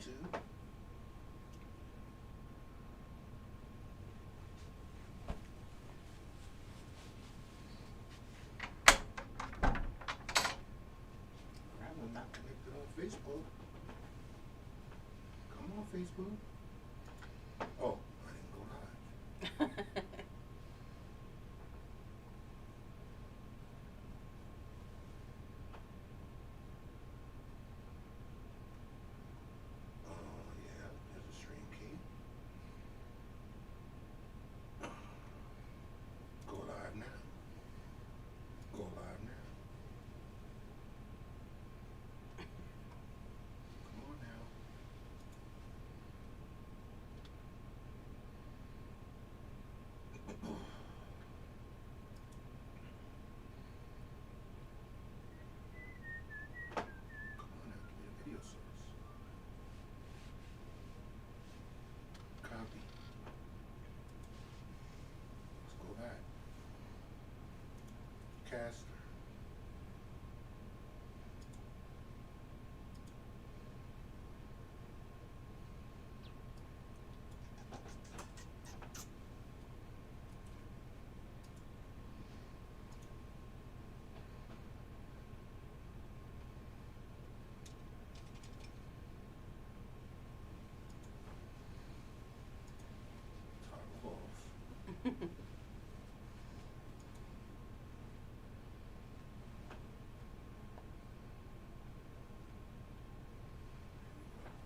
YouTube. I'm not connected on Facebook. Come on, Facebook. Oh, I didn't go live. Yeah, there's a stream key. Go live now. Go live now. Come on now. Come on now, give me a video source. Copy. Let's go back. Caster. Toggle off.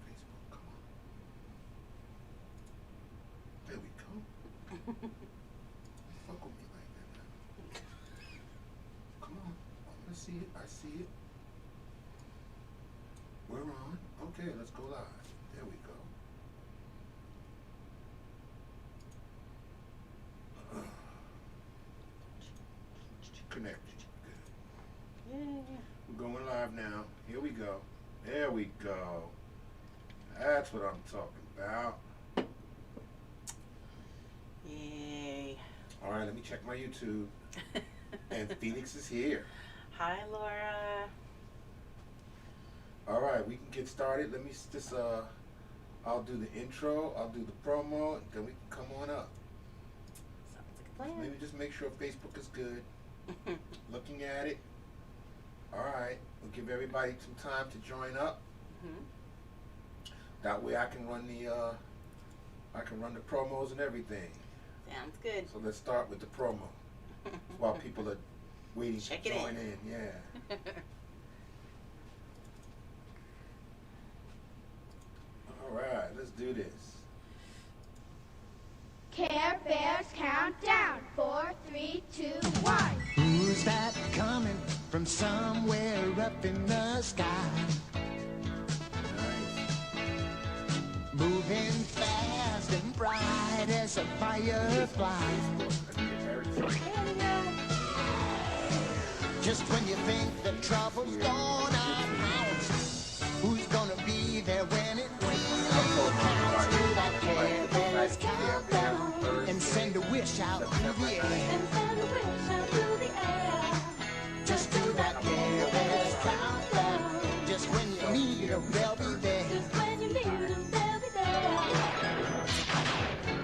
Facebook, come on. There we go. Fuck with me like that now. Come on. I want to see it. I see it. We're on. Okay, let's go live. There we go. Connected. Good. Yay. We're going live now. Here we go. There we go. That's what I'm talking about. Yay. All right, let me check my YouTube. And Phoenix is here. Hi, Laura. All right, we can get started. Let me just, I'll do the intro, I'll do the promo, and then we can come on up. Sounds like a plan. Maybe just make sure Facebook is good. Looking at it. All right, we'll give everybody some time to join up. That way I can run the promos and everything. Sounds good. So let's start with the promo while people are waiting Check to it join in. Yeah. All right, let's do this. Care Bears countdown. 4, 3, 2, 1. Who's that coming from somewhere up in the sky? Nice. Moving fast and bright as a firefly. Just when you think the trouble's gone out, who's gonna be there when it really counts? Do that Care Bears countdown and send a wish out through the air. Just do that Care Bears countdown. Just when you need them, they'll be there.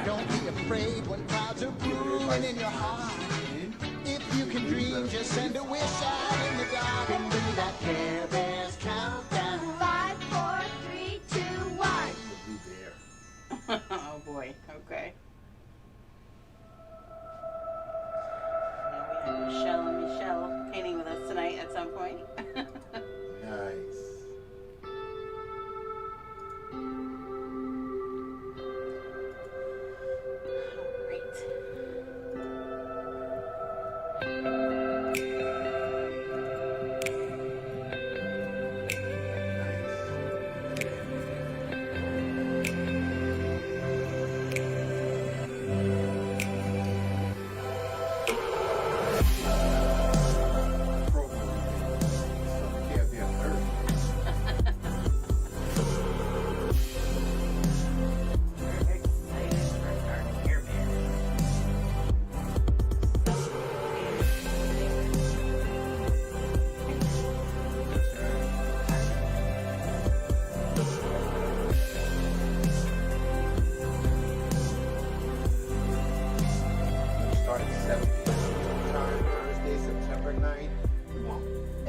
Don't be afraid when clouds are brewing in your heart. If you can dream, just send a wish out in the dark and do that Care Bears countdown. 5, 4, 3, 2, 1. Oh boy. Okay. Now we have Michelle painting with us tonight at some point. Nice.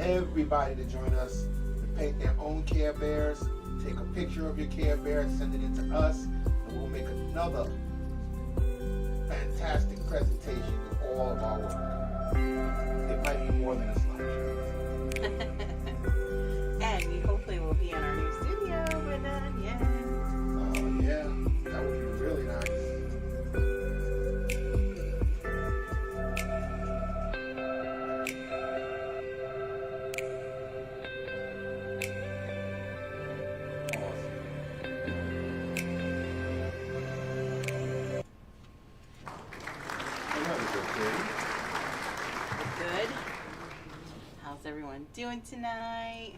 everybody to join us to paint their own Care Bears. Take a picture of your Care Bear, send it in to us, and we'll make another fantastic presentation of all of our work. It might be more than a slideshow. And we hopefully will be in our new studio by then. Yeah. Oh yeah, that would be really nice. Good. How's everyone doing tonight?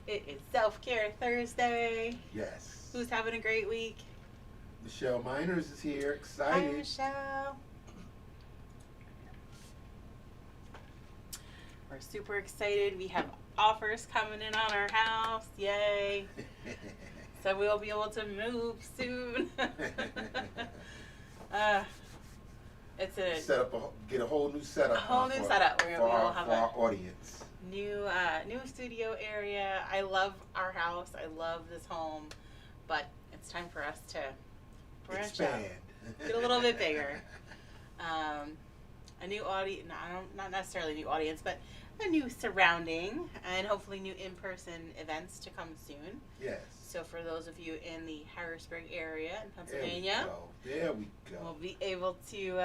It is Self-Care Thursday. Yes. Who's having a great week? Michelle Miners is here, Hi, excited. Michelle. We're super excited. We have offers coming in on our house. Yay. So we'll be able to move soon. It's a Set up get a whole new setup. A whole new setup. For We'll our have audience. new studio area. I love our house. I love this home, but it's time for us to branch Expand. out, get a little bit bigger. A new audience, not necessarily a new audience, but a new surrounding, and hopefully new in-person events to come soon. Yes. So for those of you in the Harrisburg area in Pennsylvania, There we go. we'll be able to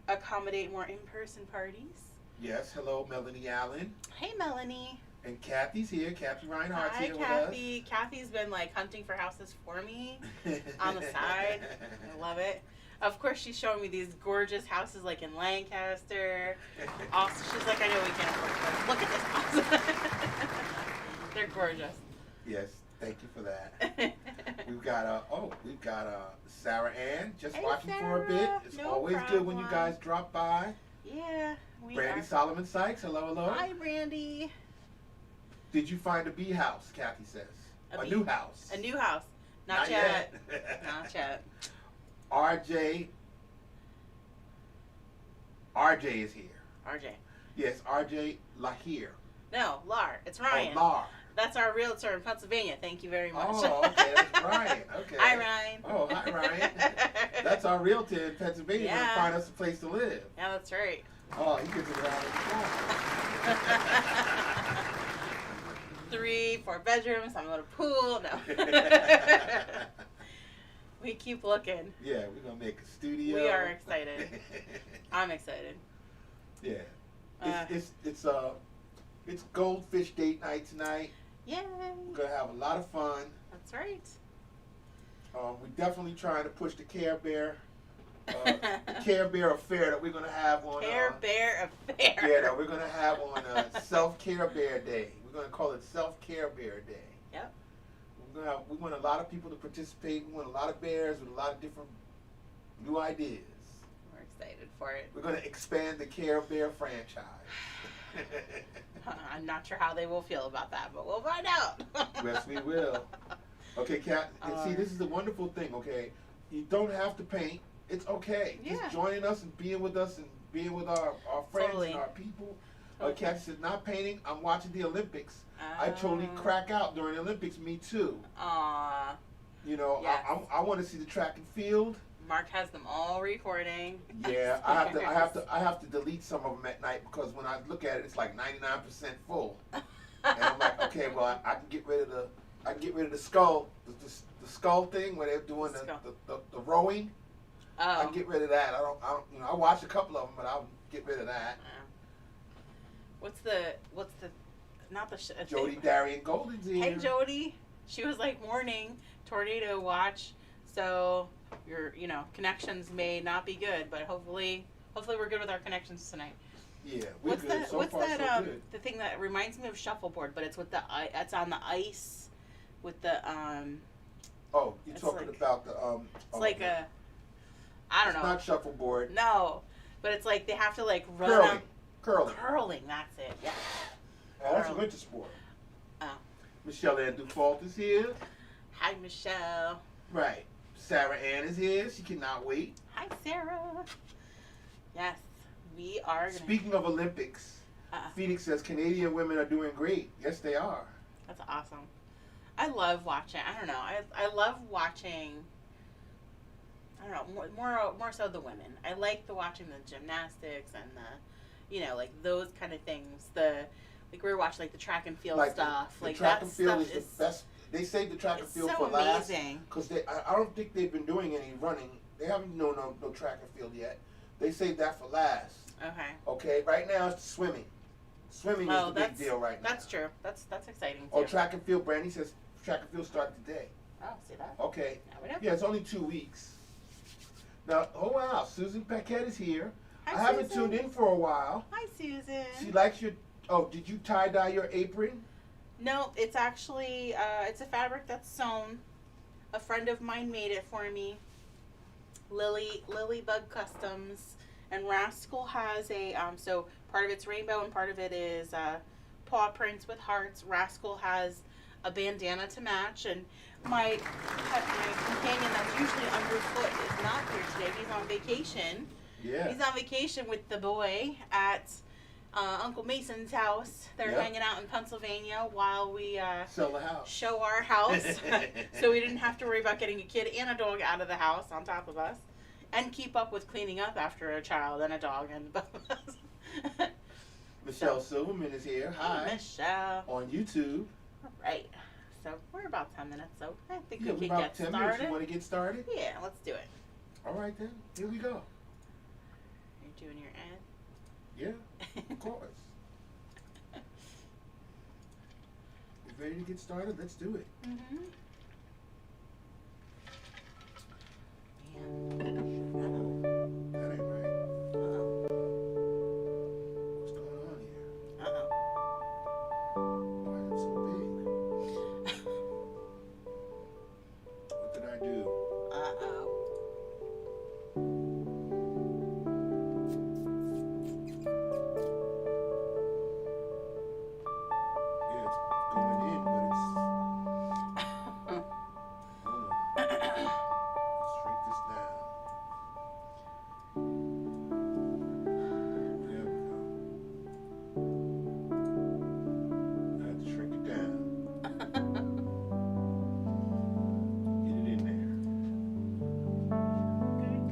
accommodate more in-person parties. Yes. Hello, Melanie Allen. Hey, Melanie. And Kathy's here. Kathy Reinhardt's Hi, here Kathy. Kathy's been like hunting for houses for me with us. on the side. I love it. Of course, she's showing me these gorgeous houses like in Lancaster. Also, she's like, I know we can't afford this. Look at this house. They're gorgeous. Yes. Thank you for that. We've got Sarah Ann just Hey, watching for a Sarah. bit. It's No always good when you problem. guys drop by. Yeah, we Brandy are. Solomon Sykes. Hello, hello. Hi, Brandy. Did you find a bee house? Kathy says. A bee- new house. A new house. Not yet. Not yet. RJ is here. RJ. Yes, RJ Lahir. No, Lar. It's Ryan. Oh, Lar. That's our realtor in Pennsylvania. Thank you very much. Oh, okay, that's Ryan. Okay. Hi, Ryan. Oh, hi, Ryan. That's our realtor in Pennsylvania. Yeah. Gonna find us a place to live. Yeah, that's right. Oh, he gets it around the 3, 4 bedrooms, some little pool. No. We keep looking. Yeah, we're gonna make a studio. We are excited. I'm excited. Yeah. Uh, It's Goldfish date night tonight. Yay. We're gonna have a lot of fun. That's right. We're definitely trying to push the Care Bear affair that we're gonna have on Care Bear Affair. yeah, that we're gonna have on Self-Care Bear Day. We're gonna call it Self-Care Bear Day. Yep. We want a lot of people to participate. We want a lot of bears with a lot of different new ideas. We're excited for it. We're gonna expand the Care Bear franchise. I'm not sure how they will feel about that, but we'll find out. Yes, we will. Okay, Kat, and see, this is the wonderful thing, okay? You don't have to paint. It's okay. Yeah. Just joining us and being with us and being with our friends Totally. and our people. Totally. Kat said, not painting, I'm watching the Olympics. I totally crack out during the Olympics, me too. Aw. You know, Yes. I want to see the track and field. Mark has them all recording. Yeah, I have to delete some of them at night because when I look at it, it's like 99% full. And I'm like, okay, well, I can get rid of the skull, the skull thing where they're doing the rowing. I can get rid of that. I don't, I watched a couple of them, but I'll get rid of that. What's the not the Jody Darian Golden's here. Hey Jody, she was like warning tornado watch, so your connections may not be good, but hopefully we're good with our connections tonight. Yeah, we're good. So what's far, that so good. the thing that reminds me of shuffleboard, but it's with it's on the ice with the Oh, you're it's talking like- about the it's like a I don't it's know. not shuffleboard. No, but it's like they have to like run Curling. on curling. That's it. Yeah. Oh, that's a Curling. winter sport. Oh. Michelle Ann Dufault is here. Hi Michelle. Right. Sarah Ann is here. She cannot wait. Hi Sarah. Yes, we are gonna. Speaking of Olympics, Phoenix says Canadian women are doing great. Yes, they are. That's awesome. I love watching. I don't know. I love watching. I don't know, more so the women. I like watching the gymnastics and like those kind of things. Like we were watching like the track and field stuff. The like track that and field stuff is the best. They saved the track and field so for last amazing. because I don't think they've been doing any running. They haven't no track and field yet. They saved that for last. Okay. Okay. Right now it's swimming. Swimming is the big deal right now. That's true. That's exciting too. Oh, track and field. Brandy says track and field start today. Oh, see that? Okay. Now we know. Yeah, it's only 2 weeks. Now, oh wow, Susan Paquette is here. Hi, I haven't Susan. tuned in for a while. Hi, Susan. She likes your. Oh, did you tie dye your apron? No, it's actually it's a fabric that's sewn. A friend of mine made it for me. Lilybug Customs, and Rascal has a so part of it's rainbow and part of it is paw prints with hearts. Rascal has a bandana to match, and my companion that's usually underfoot is not here today. He's on vacation. Yeah. He's on vacation with the boy at Uncle Mason's house. They're Yep. hanging out in Pennsylvania while we Sell the house. show our house. So we didn't have to worry about getting a kid and a dog out of the house on top of us. And keep up with cleaning up after a child and a dog and both of us. Michelle Silverman is here. Hi. Michelle. On YouTube. All right. So we're about 10 minutes, so I think Yeah, we we're can about get 10 started. minutes. You want to get started? Yeah, let's do it. All right then. Here we go. You're doing your ad? Yeah, of course. You ready to get started? Let's do it. Mm-hmm. That ain't right. Uh-oh. What's going on here? Uh-oh. Why is it so big? What did I do? Uh-oh. Yeah, it's going in, but it's. Hold on. Let's shrink this down. There we go. I have to shrink it down. Get it in there. Alright.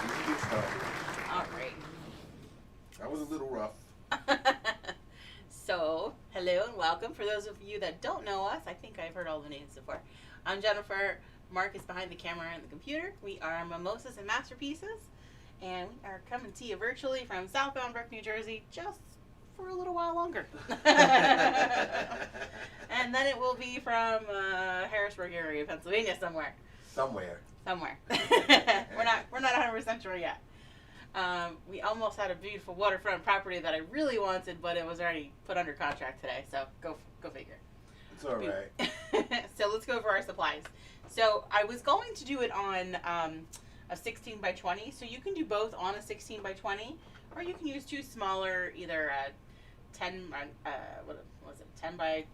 Let's get started. All right. That was a little rough. So, hello and welcome. For those of you that don't know us, I think I've heard all the names before. I'm Jennifer. Mark is behind the camera and the computer. We are Mimosas and Masterpieces, and we are coming to you virtually from South Bound New Jersey, just for a little while longer. And then it will be from Harrisburg area, Pennsylvania, somewhere. Somewhere. We're not 100% sure yet. We almost had a beautiful waterfront property that I really wanted, but it was already put under contract today. So go figure. It's all right. So let's go over our supplies. So I was going to do it on a 16 by 20. So you can do both on a 16 by 20, or you can use two smaller, either 10 what was it, 10 by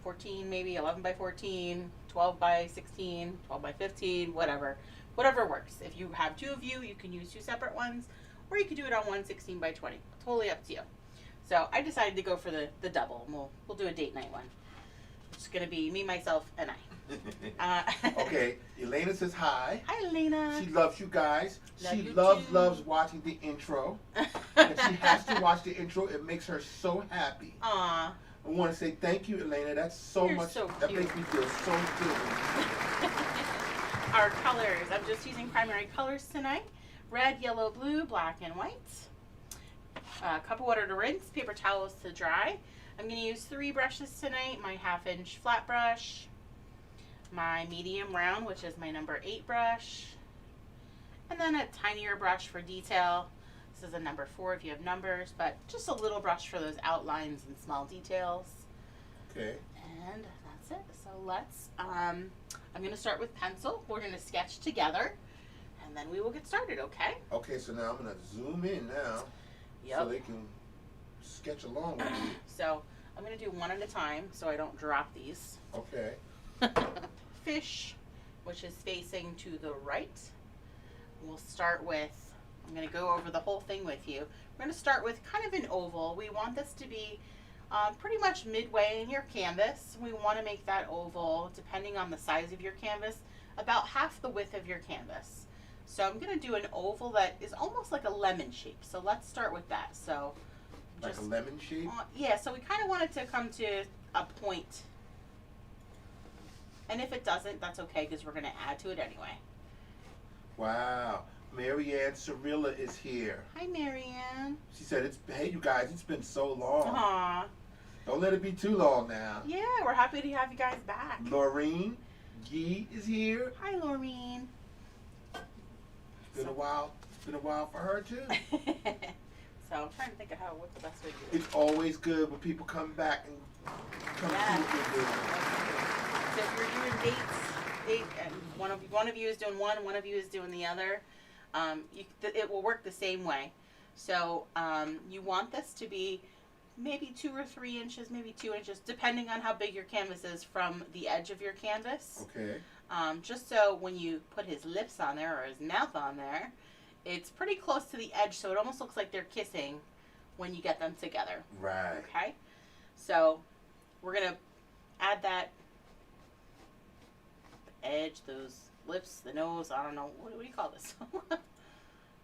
14, maybe 11 by 14, 12 by 16, 12 by 15, whatever works. If you have two of you, you can use two separate ones, or you can do it on one 16 by 20. Totally up to you. So I decided to go for the double, and we'll do a date night one. It's gonna be me, myself, and I. Okay, Elena says hi. Hi, Elena. She loves you guys. Love She you loves too. watching the intro. If she has to watch the intro, it makes her so happy. Aw. I want to say thank you, Elena. That's so You're much. so That cute. makes me feel so good. Our colors. I'm just using primary colors tonight: red, yellow, blue, black, and white. Cup of water to rinse, paper towels to dry. I'm going to use 3 brushes tonight: my 1/2-inch flat brush, my medium round, which is my number 8 brush, and then a tinier brush for detail. This is a number 4 if you have numbers, but just a little brush for those outlines and small details. Okay. And that's it. So let's, I'm going to start with pencil. We're going to sketch together, and then we will get started, okay? Okay, so now I'm going to zoom in now so they can sketch along with me. So I'm going to do one at a time so I don't drop these. Okay. Fish, which is facing to the right. We'll start with I'm going to go over the whole thing with you. We're going to start with kind of an oval. We want this to be pretty much midway in your canvas. We want to make that oval, depending on the size of your canvas, about half the width of your canvas. So I'm going to do an oval that is almost like a lemon shape. So let's start with that. So Like just, a lemon shape? yeah, so we kind of want it to come to a point. And if it doesn't, that's okay because we're going to add to it anyway. Wow. Marianne Cirilla is here. Hi, Marianne. She said, hey, you guys, it's been so long. Aw. Don't let it be too long now. Yeah, we're happy to have you guys back. Laureen Yee is here. Hi, Laureen. It's been a while. It's been a while for her, too. So I'm trying to think of what the best way to do it. It's always good when people come back and come Yeah. see what you're doing. So if you're doing dates, and one of you is doing one of you is doing the other, it will work the same way. So you want this to be maybe 2 or 3 inches, maybe 2 inches, depending on how big your canvas is from the edge of your canvas. Okay. Just so when you put his lips on there or his mouth on there, it's pretty close to the edge, so it almost looks like they're kissing when you get them together. Right. Okay? So we're going to add that edge, those lips, the nose, I don't know, what do you call this?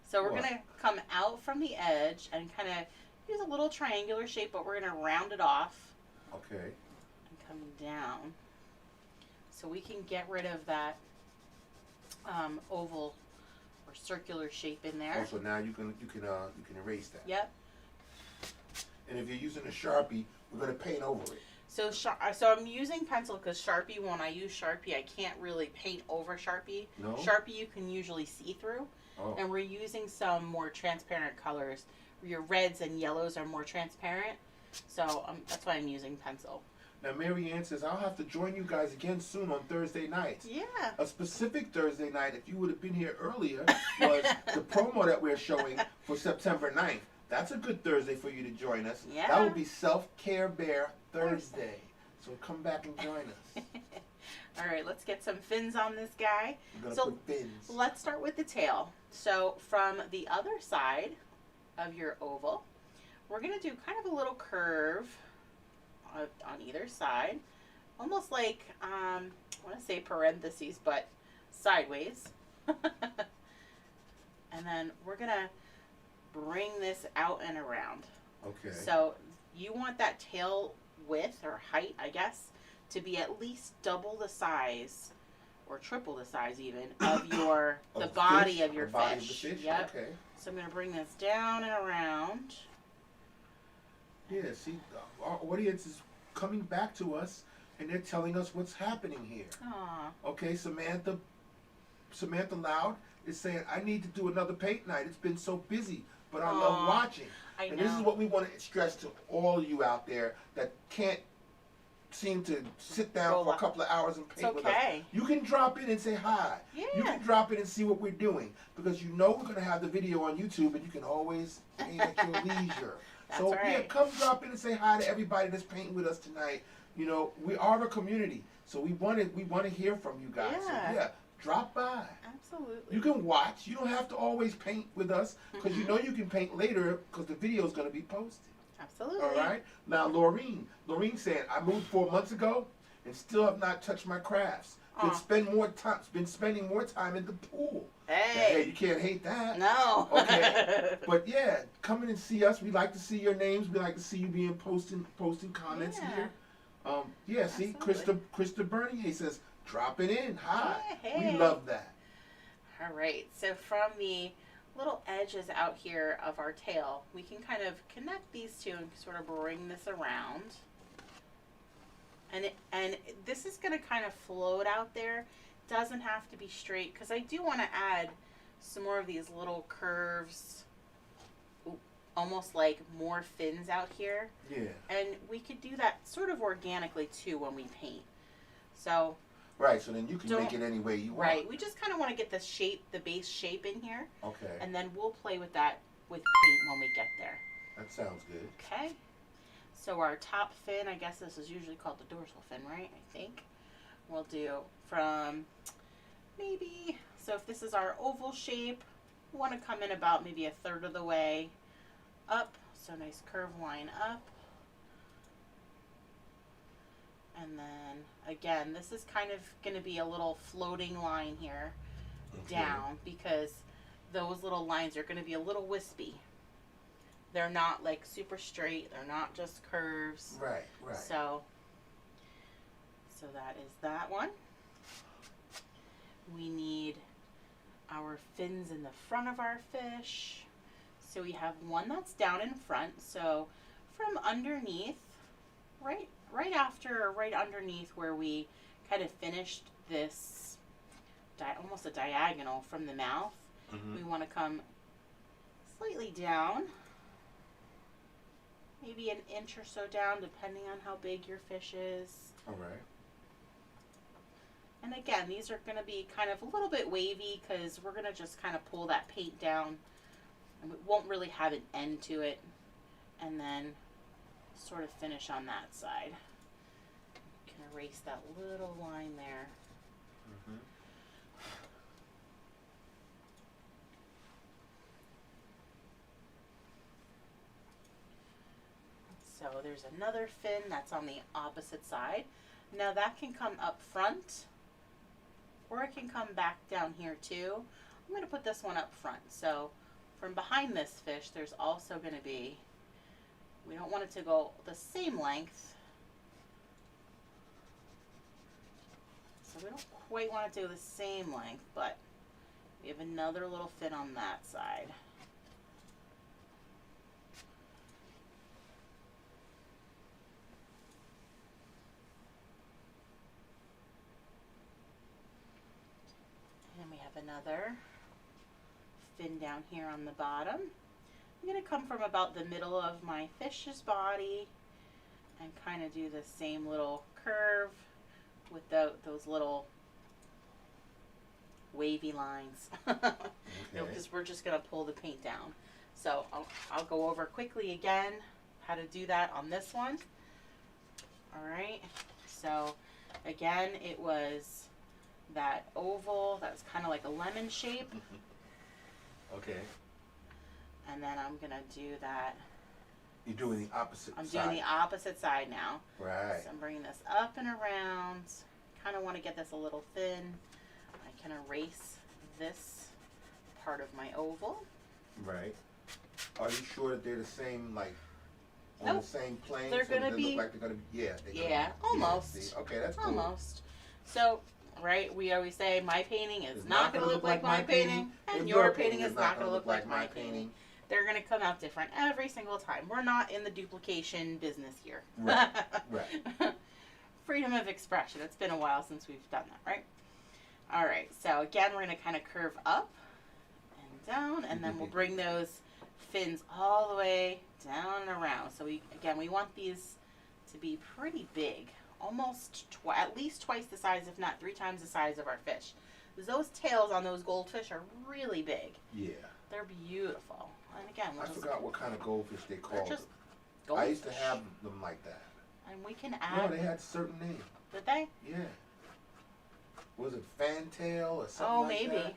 So we're What? going to come out from the edge and kind of use a little triangular shape, but we're going to round it off Okay. and come down so we can get rid of that oval or circular shape in there. Also, now you can erase that. Yep. And if you're using a Sharpie, we're gonna paint over it. So I'm using pencil because Sharpie, when I use Sharpie, I can't really paint over Sharpie. No? Sharpie you can usually see through. Oh. And we're using some more transparent colors. Your reds and yellows are more transparent. So that's why I'm using pencil. Now, Marianne says, I'll have to join you guys again soon on Thursday nights. Yeah. A specific Thursday night, if you would have been here earlier, was the promo that we're showing for September 9th. That's a good Thursday for you to join us. Yeah. That would be Self-Care Bear Thursday. So come back and join us. All right, let's get some fins on this guy. We're going to So put fins. let's start with the tail. So from the other side of your oval, we're going to do kind of a little curve on either side, almost like I want to say parentheses, but sideways. And then we're gonna bring this out and around. Okay. So you want that tail width or height, I guess, to be at least double the size or triple the size even of your the body of your the body fish. Of the fish. Yep. Okay. So I'm gonna bring this down and around. Yeah, see, our audience is coming back to us, and they're telling us what's happening here. Aw. Okay, Samantha Loud is saying, I need to do another paint night. It's been so busy, but I love watching. I And know. this is what we want to stress to all of you out there that can't seem to sit down Roll for a up. couple of hours and paint with us. okay. You can drop in and say hi. You Yeah. can drop in and see what we're doing, because you know we're going to have the video on YouTube, and you can always paint at your leisure. That's So yeah, right. come drop in and say hi to everybody that's painting with us tonight. You know, we are a community, so we want to hear from you guys. Yeah. So yeah, drop by. Absolutely. You can watch. You don't have to always paint with us, because you know you can paint later, because the video is going to be posted. Absolutely. All right. Now, Laureen said, I moved 4 months ago and still have not touched my crafts. Been spending more time in the pool. Now, hey, Hey. you can't hate that. No. Okay. But yeah, come in and see us. We like to see your names. We like to see you being posting comments Yeah. here. Yeah, see, Absolutely. Krista Bernier says, drop it in. Hi. Yeah, hey. We love that. All right. So from the little edges out here of our tail, we can kind of connect these two and sort of bring this around. And this is going to kind of float out there. Doesn't have to be straight, because I do want to add some more of these little curves, almost like more fins out here. Yeah. And we could do that sort of organically too when we paint. So, Right, so then you can Don't- make it any way you want. right, we just kind of want to get the shape, the base shape in here, Okay. and then we'll play with that with paint when we get there. That sounds good. Okay. So our top fin, I guess this is usually called the dorsal fin, right? I think. We'll do from maybe, so if this is our oval shape, We want to come in about maybe a third of the way up. So nice curved line up. And then again, this is kind of going to be a little floating line here down, because those little lines are going to be a little wispy. They're not like super straight. They're not just curves. Right. So that is that one. We need our fins in the front of our fish. So we have one that's down in front. So from underneath, right after or right underneath where we kind of finished this, almost a diagonal from the mouth, we want to come slightly down, maybe an inch or so down, depending on how big your fish is. All right. And again, these are going to be kind of a little bit wavy because we're going to just kind of pull that paint down, and it won't really have an end to it, and then sort of finish on that side. You can erase that little line there. So there's another fin that's on the opposite side. Now that can come up front, or it can come back down here too. I'm going to put this one up front. So from behind this fish, there's also going to be, we don't want it to go the same length. So we don't quite want it to go the same length, but we have another little fin on that side. And we have another fin down here on the bottom. I'm going to come from about the middle of my fish's body and kind of do the same little curve with those little wavy lines. Because we're just going to pull the paint down. So I'll go over quickly again how to do that on this one. All right. So again, it was that oval that was kind of like a lemon shape. Okay. And then I'm going to do that. You're doing the opposite I'm side. doing the opposite side now. Right. So I'm bringing this up and around. Kind of want to get this a little thin. I can erase this part of my oval. Right. Are you sure that they're the same, like, on Nope. the same plane? They're so gonna they be- look like they're gonna be, Yeah, almost. see? Okay, that's cool. Almost. So, right, we always say my painting is not going to look like my painting, and your painting is not going to look like my painting. They're going to come out different every single time. We're not in the duplication business here. Right, right. Freedom of expression. It's been a while since we've done that, right? All right, so again, we're going to kind of curve up and down, and then we'll bring those fins all the way down and around. So we want these to be pretty big, almost at least twice the size, if not 3 times the size of our fish. Because those tails on those goldfish are really big. Yeah. They're beautiful. And again, I forgot what kind of goldfish they they're called just them. I used to goldfish. have them like that. And we can No, add. they had certain names. Did they? Yeah. Was it fantail or something Oh, like maybe. that?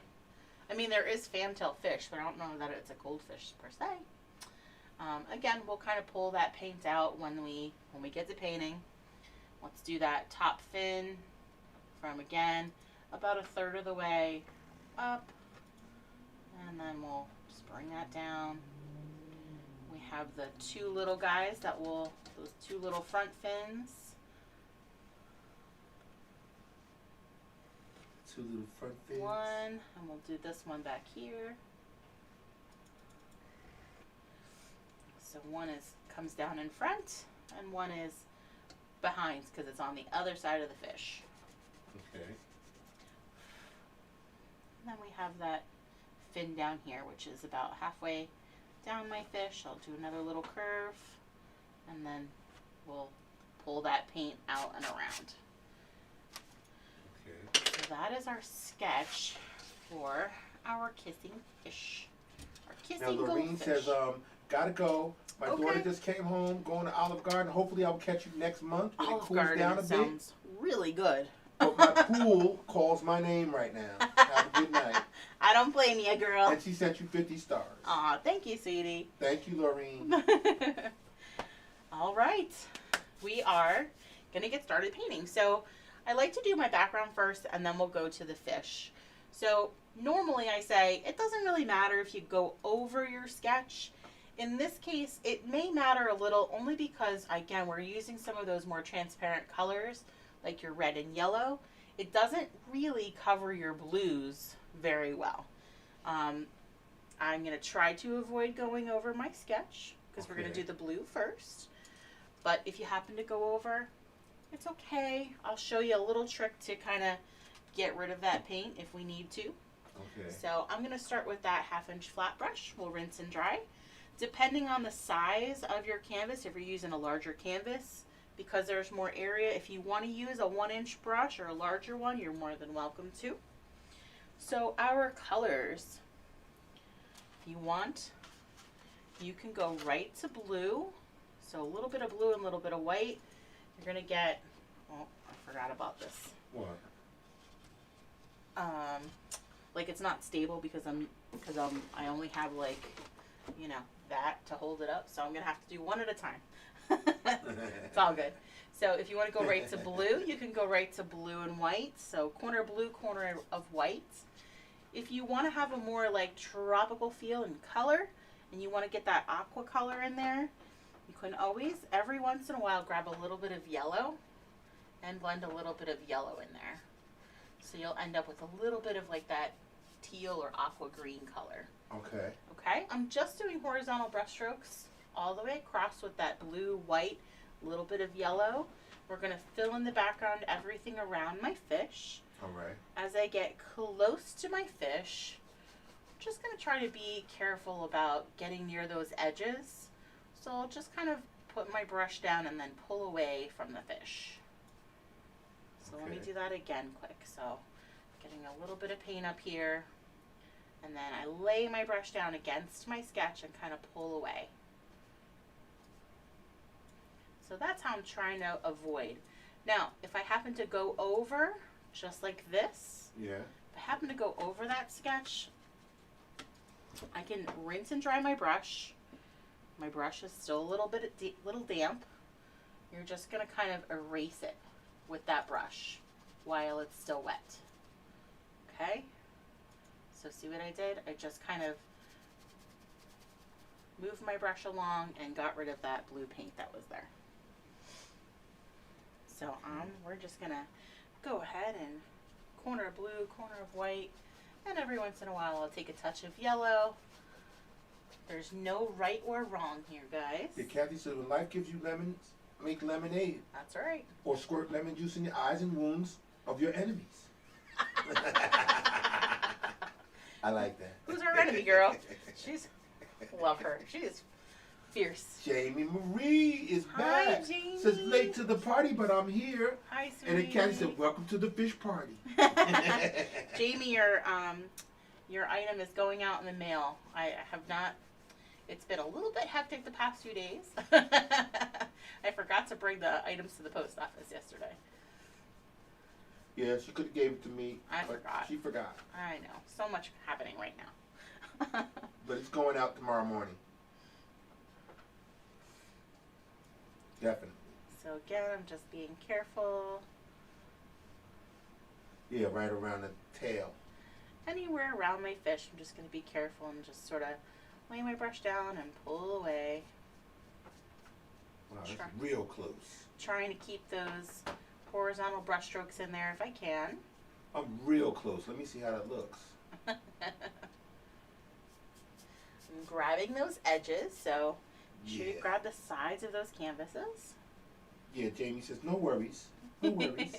I mean, there is fantail fish, but I don't know that it's a goldfish per se. Again, we'll kind of pull that paint out when we get to painting. Let's do that top fin from, again, about a third of the way up. And then we'll just bring that down. We have the 2 little guys those 2 little front fins. 2 little front fins. One, and we'll do this one back here. So one comes down in front, and one is behind because it's on the other side of the fish. Okay. And then we have that fin down here, which is about halfway down my fish. I'll do another little curve, and then we'll pull that paint out and around. Okay. So that is our sketch for our kissing fish. Our Now, kissing Lorene goldfish. says, gotta go. My Okay. daughter just came home, going to Olive Garden. Hopefully, I'll catch you next month when it Olive cools Garden down a bit. sounds really good. But my pool calls my name right now. Have a Good night. I don't blame you, girl. And she sent you 50 stars. Aw, thank you, sweetie. Thank you, Lorene. All right. We are going to get started painting. So I like to do my background first, and then we'll go to the fish. So normally I say it doesn't really matter if you go over your sketch. In this case, it may matter a little only because, again, we're using some of those more transparent colors, like your red and yellow. It doesn't really cover your blues very well. I'm going to try to avoid going over my sketch because we're going to do the blue first. But if you happen to go over, it's okay. I'll show you a little trick to kind of get rid of that paint if we need to. Okay. So I'm going to start with that 1/2-inch flat brush. We'll rinse and dry. Depending on the size of your canvas, if you're using a larger canvas, because there's more area, if you want to use a 1-inch brush or a larger one, you're more than welcome to. So our colors, if you want, you can go right to blue. So a little bit of blue and a little bit of white. You're going to get, oh, I forgot about this. What? Like it's not stable because I only have like, you know, that to hold it up. So I'm going to have to do one at a time. It's all good. So if you want to go right to blue, you can go right to blue and white. So corner blue, corner of white. If you want to have a more like tropical feel and color, and you want to get that aqua color in there, you can always, every once in a while, grab a little bit of yellow and blend a little bit of yellow in there. So you'll end up with a little bit of like that teal or aqua green color. Okay. Okay, I'm just doing horizontal brush strokes all the way across with that blue, white, little bit of yellow. We're going to fill in the background, everything around my fish. All right. As I get close to my fish, I'm just going to try to be careful about getting near those edges. So I'll just kind of put my brush down and then pull away from the fish. So let me do that again quick. So getting a little bit of paint up here, and then I lay my brush down against my sketch and kind of pull away. So that's how I'm trying to avoid. Now, if I happen to go over, just like this, Yeah. if I happen to go over that sketch, I can rinse and dry my brush. My brush is still a little bit little damp. You're just going to kind of erase it with that brush while it's still wet. Okay? So see what I did? I just kind of moved my brush along and got rid of that blue paint that was there. So we're just going to go ahead and corner of blue, corner of white, and every once in a while I'll take a touch of yellow. There's no right or wrong here, guys. Yeah, Kathy said when life gives you lemons, make lemonade. That's right. Or squirt lemon juice in your eyes and wounds of your enemies. I like that. Who's our enemy, girl? She's, love her. She is fierce. Jamie Marie is Hi, back. Jamie. Says late to the party, but I'm here. Hi, sweetie. And then Kathy said, welcome to the fish party. Jamie, your item is going out in the mail. I have not. It's been a little bit hectic the past few days. I forgot to bring the items to the post office yesterday. Yeah, she could have gave it to me. I but forgot. She forgot. I know. So much happening right now. But it's going out tomorrow morning. Definitely. So again, I'm just being careful. Yeah, right around the tail. Anywhere around my fish, I'm just going to be careful and just sort of lay my brush down and pull away. Wow, that's Sure. real close. Trying to keep those horizontal brush strokes in there if I can. I'm real close. Let me see how that looks. I'm grabbing those edges, so you should grab the sides of those canvases. Yeah, Jamie says, no worries. No worries.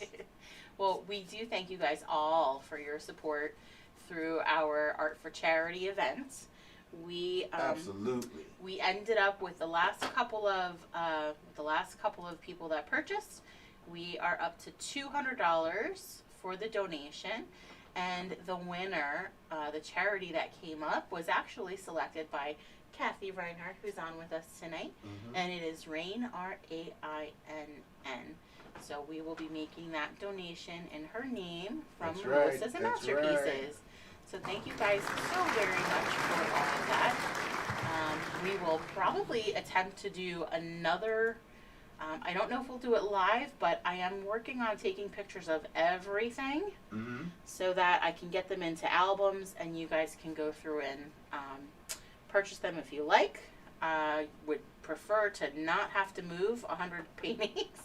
Well, we do thank you guys all for your support through our Art for Charity events. We Absolutely. we ended up with the last couple of people that purchased. We are up to $200 for the donation, and the winner, the charity that came up, was actually selected by Kathy Reinhardt, who's on with us tonight, and it is Rain, Rainn. So we will be making that donation in her name from That's right. Mimosas and That's Masterpieces. right. So thank you guys so very much for all of that. We will probably attempt to do another. I don't know if we'll do it live, but I am working on taking pictures of everything so that I can get them into albums and you guys can go through and purchase them if you like. I would prefer to not have to move 100 paintings.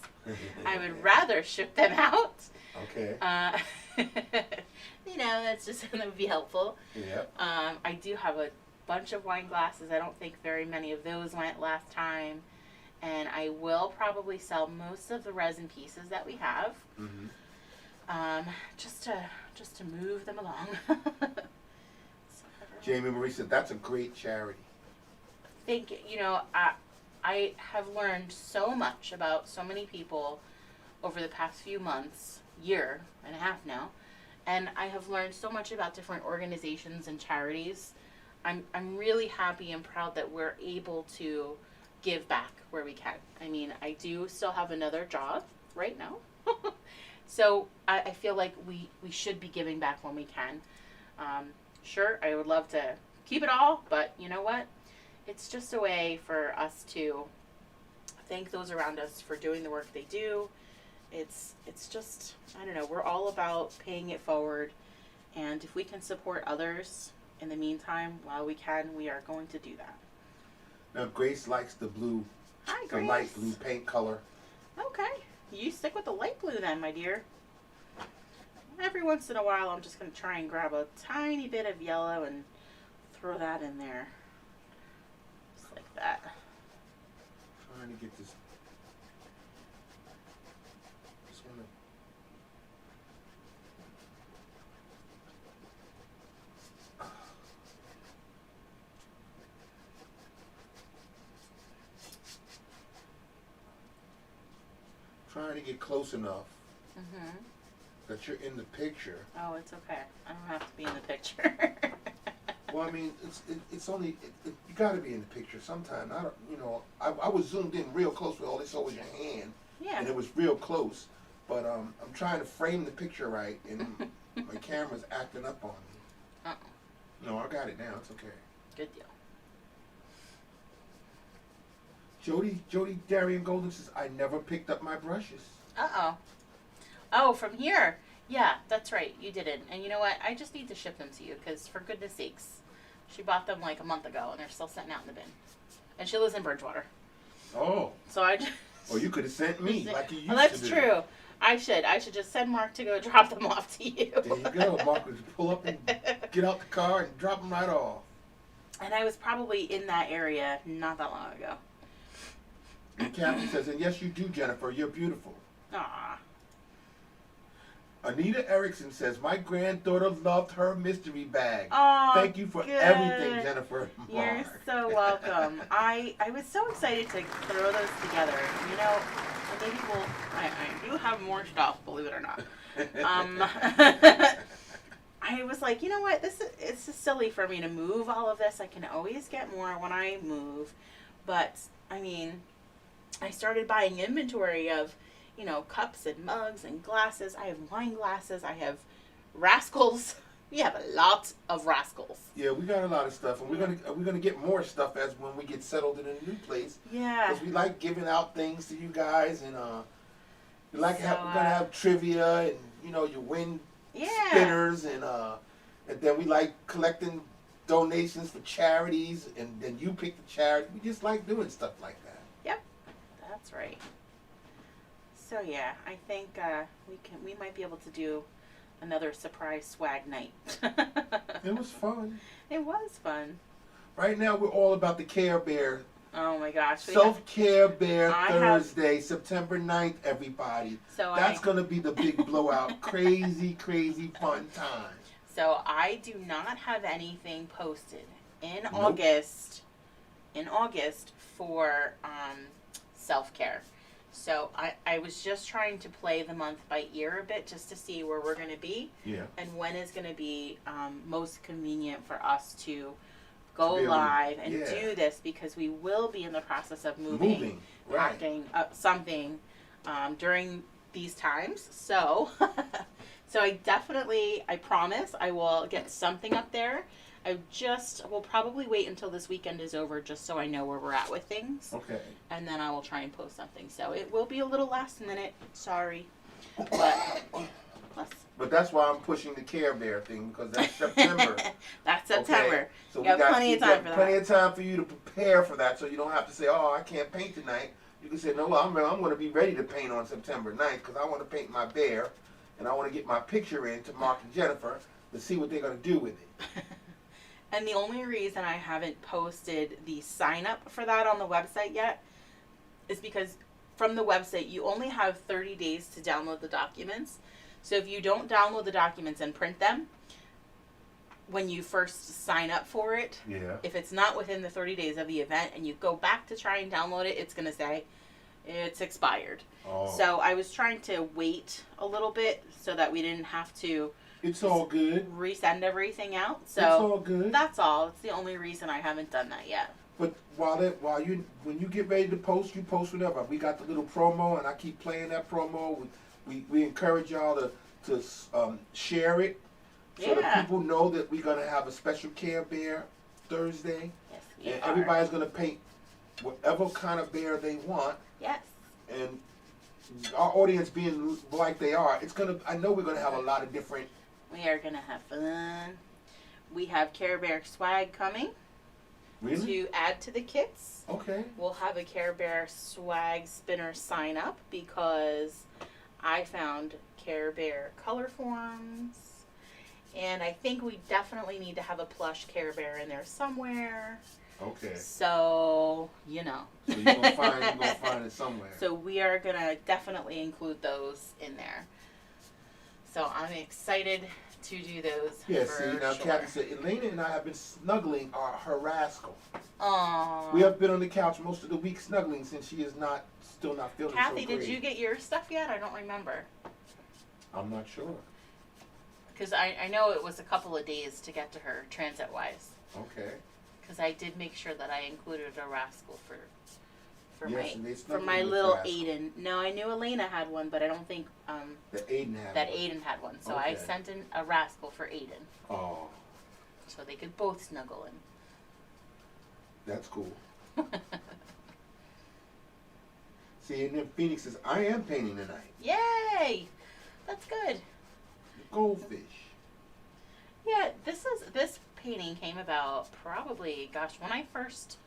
I would rather ship them out. Okay. You know, that's just going to be helpful. Yeah. I do have a bunch of wine glasses. I don't think very many of those went last time. And I will probably sell most of the resin pieces that we have. Just to move them along. Jamie Marie said that's a great charity. Thank you. You know, I have learned so much about so many people over the past few months, year and a half now, and I have learned so much about different organizations and charities. I'm really happy and proud that we're able to give back where we can. I mean, I do still have another job right now, so I feel like we should be giving back when we can. Sure, I would love to keep it all, but you know what? It's just a way for us to thank those around us for doing the work they do. It's just, I don't know, we're all about paying it forward. And if we can support others in the meantime, while we can, we are going to do that. Now, Grace likes the blue, Hi, the Grace. light blue paint color. Okay. You stick with the light blue then, my dear. Every once in a while, I'm just going to try and grab a tiny bit of yellow and throw that in there. Just like that. Trying to get this. Just wanna. Trying to get close enough that you're in the picture. Oh, it's okay. I don't have to be in the picture. Well, I mean, it's only you got to be in the picture sometime. I don't, you know, I was zoomed in real close with all they saw was your hand, Yeah. and it was real close. But I'm trying to frame the picture right, and my camera's acting up on me. No, I got it now. It's okay. Good deal. Jody Darian Golden says I never picked up my brushes. Uh-oh. Oh, from here. Yeah, that's right. You didn't. And you know what? I just need to ship them to you because, for goodness sakes, she bought them like a month ago and they're still sitting out in the bin. And she lives in Bridgewater. Oh. So I just... Or you could have sent me like you used well, that's to do. true. I should just send Mark to go drop them off to you. There you go. Mark would pull up and get out the car and drop them right off. And I was probably in that area not that long ago. And Kathy says, and yes, you do, Jennifer. You're beautiful. Aw. Anita Erickson says, my granddaughter loved her mystery bag. Oh, Thank you for good. everything, Jennifer. You're Mark. so welcome. I was so excited to throw those together. You know, and maybe I do have more stuff, believe it or not. I was like, you know what, it's just silly for me to move all of this. I can always get more when I move. But, I mean, I started buying inventory of, you know, cups and mugs and glasses. I have wine glasses. I have rascals. We have a lot of rascals. Yeah, we got a lot of stuff, and we're gonna get more stuff as when we get settled in a new place. Yeah. Because we like giving out things to you guys, and we like So, we're gonna have trivia, and you know, you win Yeah. spinners, and then we like collecting donations for charities, and then you pick the charity. We just like doing stuff like that. Yep. That's right. So yeah, I think we might be able to do another surprise swag night. It was fun. It was fun. Right now, we're all about the Care Bear. Oh my gosh. Self-Care Bear I Thursday, September 9th, everybody. So That's going to be the big blowout. Crazy, crazy fun time. So I do not have anything posted in Nope. August for self-care. So I was just trying to play the month by ear a bit just to see where we're going to be Yeah. and when is going to be most convenient for us to go To be able to- live and yeah. do this, because we will be in the process of moving Right. packing up something during these times. So So I promise I will get something up there. We'll probably wait until this weekend is over just so I know where we're at with things. Okay. And then I will try and post something. So it will be a little last minute. Sorry. But that's why I'm pushing the Care Bear thing, because that's September. That's September. Okay? So you have plenty of time for that. Plenty of time for you to prepare for that, so you don't have to say, "Oh, I can't paint tonight." You can say, "No, I'm going to be ready to paint on September 9th because I want to paint my bear, and I want to get my picture in to Mark and Jennifer to see what they're going to do with it." And the only reason I haven't posted the sign up for that on the website yet is because from the website you only have 30 days to download the documents. So if you don't download the documents and print them, when you first sign up for it, if it's not within the 30 days of the event and you go back to try and download it, it's going to say it's expired. Oh. So I was trying to wait a little bit so that we didn't have to It's all good. resend everything out. So it's all good. That's all. It's the only reason I haven't done that yet. But when you get ready to post, you post whatever. We got the little promo, and I keep playing that promo. We encourage y'all to share it, so that people know that we're gonna have a special Care Bear Thursday, Yes, and everybody's gonna paint whatever kind of bear they want. Yes. And our audience being like they are, I know we're gonna have a lot of different. We are gonna have fun. We have Care Bear swag coming. Really? To add to the kits. Okay. We'll have a Care Bear swag spinner sign up because I found Care Bear color forms. And I think we definitely need to have a plush Care Bear in there somewhere. Okay. So, you know. So you're gonna find it somewhere. So we are gonna definitely include those in there. So I'm excited to do those. Yeah, for see, now sure. Kathy said, Elena and I have been snuggling her rascal. Aww. We have been on the couch most of the week snuggling since she is still not feeling Kathy, so great. did you get your stuff yet? I don't remember. I'm not sure. Because I know it was a couple of days to get to her transit-wise. Okay. Because I did make sure that I included a rascal for Yes, and they for snuggled my with little rascal. Aiden. No, I knew Elena had one, but I don't think That Aiden had that one. Aiden had one. So I Okay. sent in a rascal for Aiden, Oh, so they could both snuggle in. that's cool. See, and then Phoenix says, I am painting tonight. Yay! That's good. Goldfish. Yeah, this painting came about probably, when I first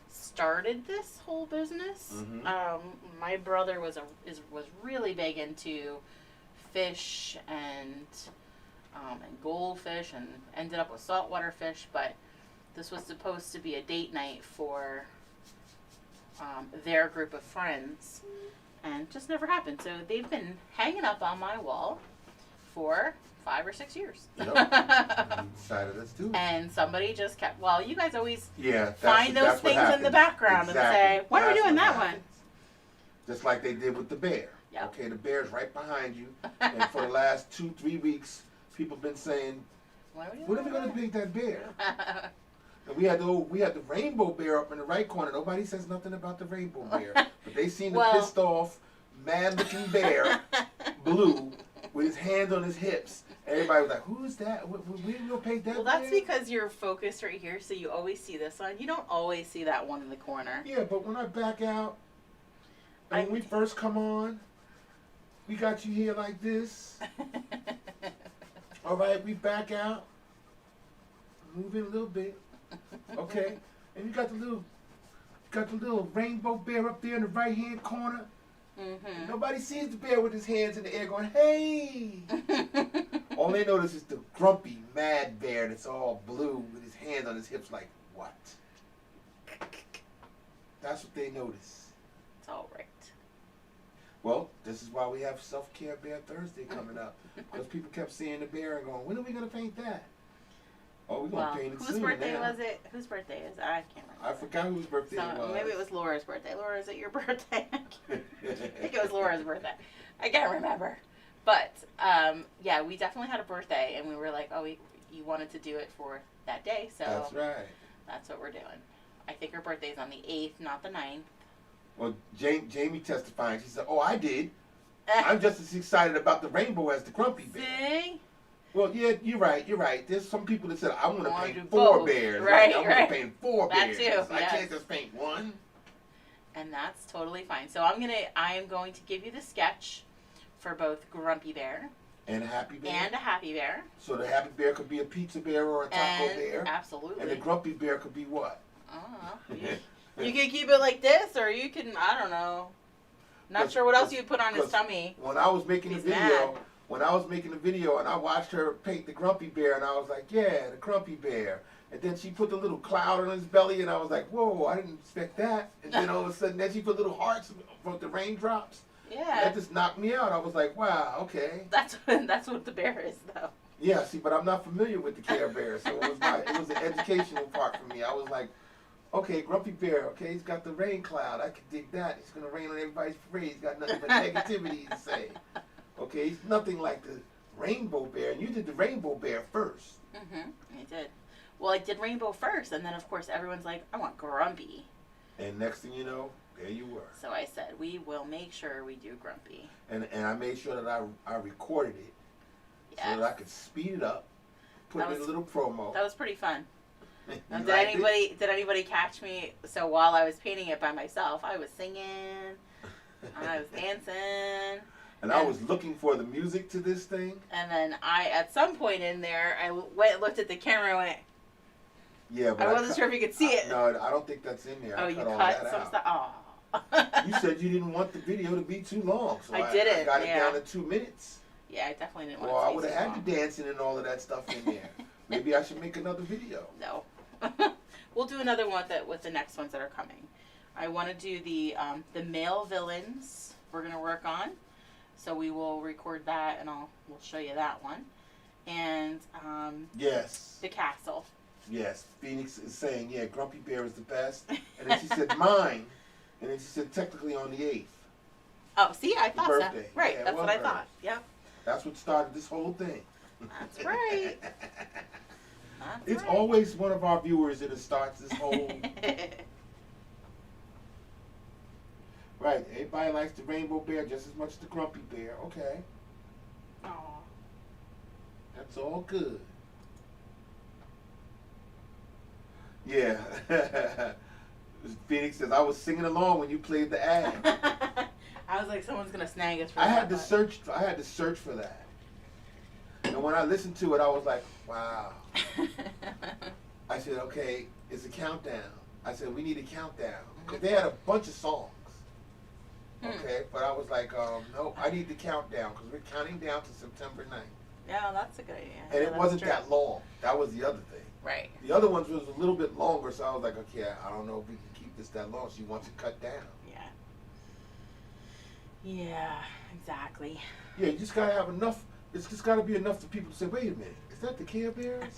started this whole business. Mhm. My brother was really big into fish and goldfish, and ended up with saltwater fish. But this was supposed to be a date night for their group of friends, and just never happened. So they've been hanging up on my wall for 5 or 6 years. Yep. Decided let's do it. And somebody just kept, you guys always Yeah, find those that's what things in the happens. background and say, why are we That's doing what that one? happens. Just like they did with the bear. Yep. Okay, the bear's right behind you. And for the last 2-3 weeks, people have been saying, Why are we doing when are we that going to one? paint that bear? And we had the rainbow bear up in the right corner. Nobody says nothing about the rainbow bear. But they seen the pissed off, mad looking bear, blue, with his hands on his hips. Everybody was like, who is that? We gonna paint that Well, that's bear? because you're focused right here, so you always see this one. You don't always see that one in the corner. Yeah, but when I back out, and when we first come on, we got you here like this. All right, we back out, moving a little bit. Okay, and you got the little rainbow bear up there in the right hand corner. Mm-hmm. Nobody sees the bear with his hands in the air going, hey. All they notice is the grumpy, mad bear that's all blue with his hands on his hips like, what? That's what they notice. It's all right. Well, this is why we have Self-Care Bear Thursday coming up. Because people kept seeing the bear and going, when are we going to paint that? Oh, we're going to paint it whose soon birthday now. was it? Whose birthday is it? I can't remember. I forgot whose birthday it was. Maybe it was Laura's birthday. Laura, is it your birthday? I think it was Laura's birthday. I can't remember. But, yeah, we definitely had a birthday, and we were like, you wanted to do it for that day, so That's right. that's what we're doing. I think her birthday's on the 8th, not the 9th. Well, Jamie testifying, she said, oh, I did. I'm just as excited about the rainbow as the grumpy bear. See? Well, yeah, you're right. You're right. There's some people that said I want to Wanna do paint 4 both. bears. Right, I want right. to paint 4 That bears. too, I yes. can't just paint one. And that's totally fine. So I am going to give you the sketch for both Grumpy Bear And a happy bear. and a Happy Bear. So the happy bear could be a pizza bear or a taco And bear. absolutely. And the grumpy bear could be what? You can keep it like this, or you can, I don't know. Not sure what else you would put on his tummy. When I was making the He's video, mad. when I was making the video and I watched her paint the grumpy bear and I was like, yeah, the grumpy bear. And then she put the little cloud on his belly and I was like, whoa, I didn't expect that. And then all of a sudden, then she put little hearts from the raindrops. Yeah. That just knocked me out. I was like, wow, okay. That's what the bear is, though. Yeah, see, but I'm not familiar with the Care Bear, so it was an educational part for me. I was like, okay, Grumpy Bear, okay, he's got the rain cloud. I can dig that. He's going to rain on everybody's parade. He's got nothing but negativity to say. Okay, he's nothing like the Rainbow Bear, and you did the Rainbow Bear first. Mm-hmm, I did. Well, I did Rainbow first, and then, of course, everyone's like, I want Grumpy. And next thing you know, there you were. So I said, we will make sure we do Grumpy. And I made sure that I recorded it so that I could speed it up, put it in a little promo. That was pretty fun. You Did anybody catch me? So while I was painting it by myself, I was singing, I was dancing. And I was looking for the music to this thing. And then at some point in there, I went and looked at the camera and went, yeah, but I wasn't sure if you could see it. No, I don't think that's in there. Oh, I you all cut that some out. stuff? Oh. You said you didn't want the video to be too long, so I didn't, I got it yeah. down to 2 minutes. Yeah, I definitely didn't want Well, I to would have had the dancing and all of that stuff in there. Maybe I should make another video. No. We'll do another one with the next ones that are coming. I want to do the male villains we're going to work on. So we will record that and we'll show you that one. And Yes. the castle. Yes. Phoenix is saying, yeah, Grumpy Bear is the best. And then she said mine. And then she said technically on the 8th. Oh, see, I thought so. birthday. Right, Yeah, that's well what I heard. thought. Yep. That's what started this whole thing. That's right. It's right. always one of our viewers that starts this whole... Right, everybody likes the Rainbow Bear just as much as the Grumpy Bear. Okay, Aw. that's all good. Yeah. Phoenix says, I was singing along when you played the ad. I was like, someone's gonna snag us for I that. had to search for that. And when I listened to it, I was like, wow. I said, okay, it's a countdown. I said, we need a countdown. Because they had a bunch of songs. Okay, but I was like, no, I need the countdown because we're counting down to September 9th. Yeah, that's a good idea. And Yeah, it that's wasn't true. that long. That was the other thing. Right. The other ones was a little bit longer, so I was like, okay, I don't know if we can keep this that long. She wants it cut down. Yeah. Yeah, exactly. Yeah, you just got to have enough. It's just got to be enough for people to say, wait a minute, is that the Care Bears?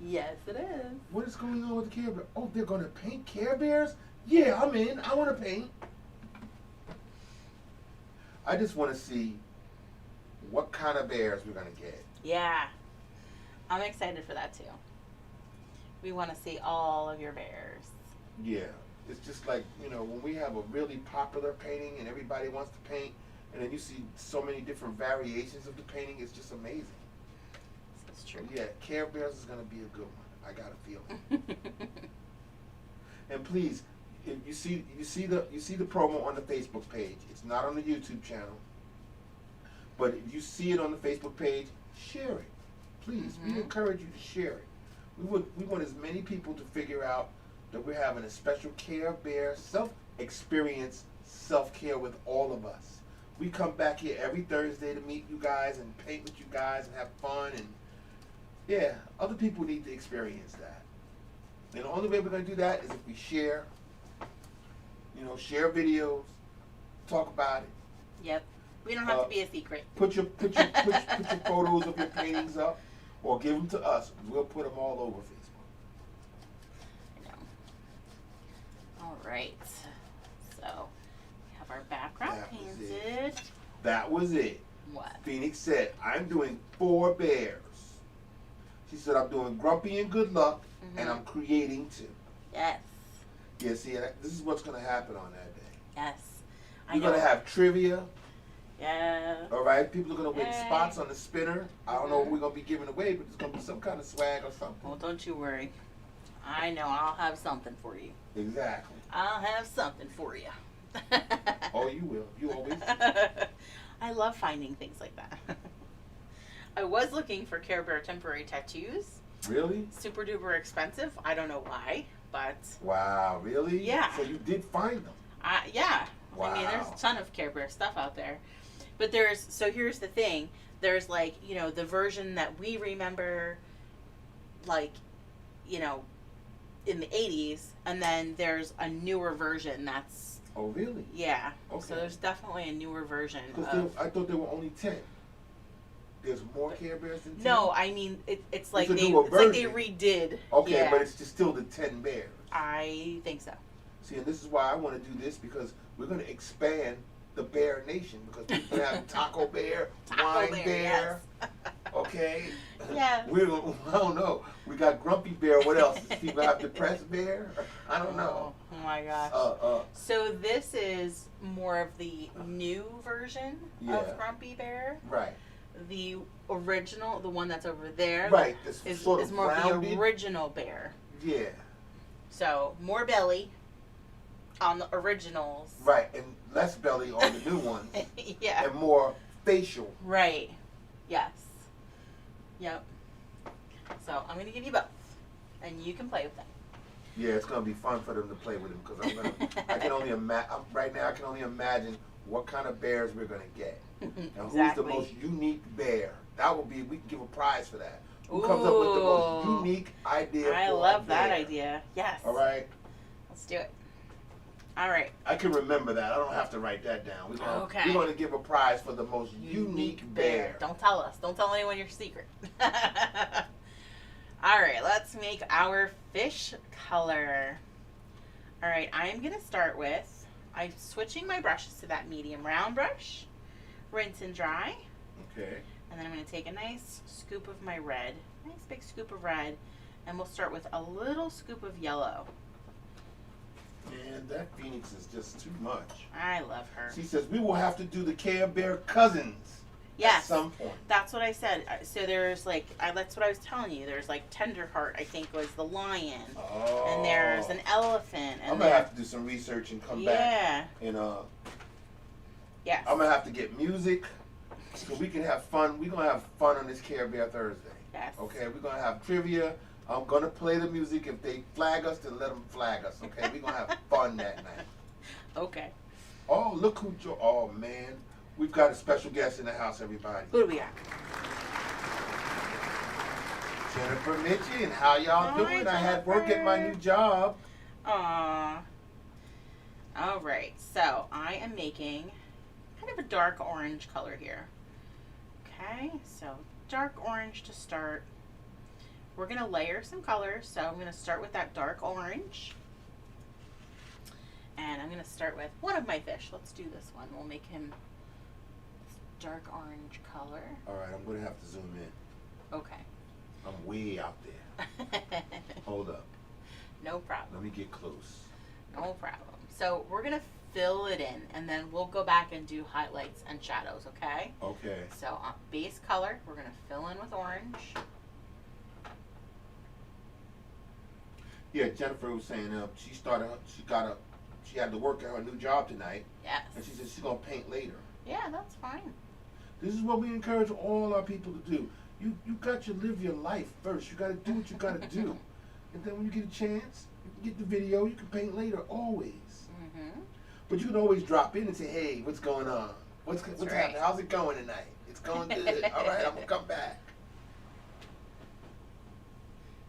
Yes, it is. What is going on with the Care Bears? Oh, they're going to paint Care Bears? Yeah, I'm in. I want to paint. I just want to see what kind of bears we're going to get. Yeah. I'm excited for that too. We want to see all of your bears. Yeah. It's just like, when we have a really popular painting and everybody wants to paint, and then you see so many different variations of the painting, it's just amazing. That's true. So yeah, Care Bears is going to be a good one. I got a feeling. And please, if you see the promo on the Facebook page. It's not on the YouTube channel. But if you see it on the Facebook page, share it. Please, we encourage you to share it. We want as many people to figure out that we're having a special Care Bear self-experience, self-care with all of us. We come back here every Thursday to meet you guys and paint with you guys and have fun, and yeah, other people need to experience that. And the only way we're going to do that is if we share, share videos, talk about it. Yep. We don't have to be a secret. Put your photos of your paintings up, or give them to us. We'll put them all over Facebook. I know. All right. So we have our background painted. That was it. What? Phoenix said, I'm doing 4 bears. She said, I'm doing Grumpy and Good Luck, and I'm creating 2. Yes. Yeah, see, this is what's going to happen on that day. Yes. We're going to have trivia. Yeah. All right, people are gonna win Yay. spots on the spinner. I don't know what we're gonna be giving away, but there's gonna be some kind of swag or something. Well, don't you worry. I know I'll have something for you. Exactly. I'll have something for you. Oh, you will. You always. I love finding things like that. I was looking for Care Bear temporary tattoos. Really? Super duper expensive. I don't know why, but Wow, really? Yeah. So you did find them. yeah. Wow. I mean, there's a ton of Care Bear stuff out there. But so here's the thing. There's like, the version that we remember, like, in the 80s, and then there's a newer version that's, Oh, really? yeah. Okay. So there's definitely a newer version Because I thought there were only 10. There's more Care Bears than 10? No, I mean, it's like It's a they newer redid. Okay, Yeah. but it's just still the 10 bears. I think so. See, and this is why I want to do this, because we're going to expand the bear nation, because people have Taco Bear, Wine Bear, yes. okay? Yes. I don't know. We got Grumpy Bear. What else? Does people have Depressed Bear? I don't know. Oh my gosh. So this is more of the new version Yeah. of Grumpy Bear. Right. The original, the one that's over there, Right. It's is sort of more of rounded. the original bear. Yeah. So more belly on the originals. Right, and less belly on the new ones. Yeah. And more facial. Right. Yes. Yep. So I'm gonna give you both, and you can play with them. Yeah, it's gonna be fun for them to play with them, because I can only imagine. Right now, I can only imagine what kind of bears we're gonna get, and who's Exactly. the most unique bear. That would be. We can give a prize for that. Who comes up with the most Ooh. unique idea? I for love a that bear. idea. Yes. All right. Let's do it. All right. I can remember that. I don't have to write that down. Okay. We're gonna give a prize for the most unique bear. Don't tell us. Don't tell anyone your secret. All right. Let's make our fish color. All right. I am gonna start with. I'm switching my brushes to that medium round brush. Rinse and dry. Okay. And then I'm going to take a nice scoop of my red, nice big scoop of red, and we'll start with a little scoop of yellow. Man, that Phoenix is just too much. I love her. She says we will have to do the Care Bear cousins at Yes, some point. that's what I said. So there's like, that's what I was telling you. There's like Tenderheart, I think was the lion, Oh. and there's an elephant. And I'm gonna have to do some research and come back. And Yes. I'm gonna have to get music so we can have fun. We're gonna have fun on this Care Bear Thursday. Yes. Okay, we're gonna have trivia. I'm gonna play the music. If they flag us, then let them flag us. Okay, we're gonna have fun that night. Okay. Oh, look who! Oh man, we've got a special guest in the house. Everybody, Who do we got? Jennifer Mitchie, and how y'all Hi, doing? I had work at my new Jennifer. job. Aww. All right. So I am making kind of a dark orange color here. Okay, so dark orange to start. We're going to layer some colors, so I'm going to start with that dark orange. And I'm going to start with one of my fish. Let's do this one. We'll make him this dark orange color. All right, I'm gonna have to zoom in. Okay. I'm way out there. Hold up. No problem. Let me get close. No problem. So we're going to fill it in, and then we'll go back and do highlights and shadows, okay? Okay. So base color, we're going to fill in with orange. Yeah, Jennifer was saying she had to work at her new job tonight, Yes. and she said she's gonna paint later. Yeah, that's fine. This is what we encourage all our people to do. You got to live your life first. You got to do what you got to do, and then when you get a chance, you can get the video. You can paint later, always. Mm-hmm. But you can always drop in and say, "Hey, what's going on? What's right. happening? How's it going tonight? It's going good. All right, I'm gonna come back."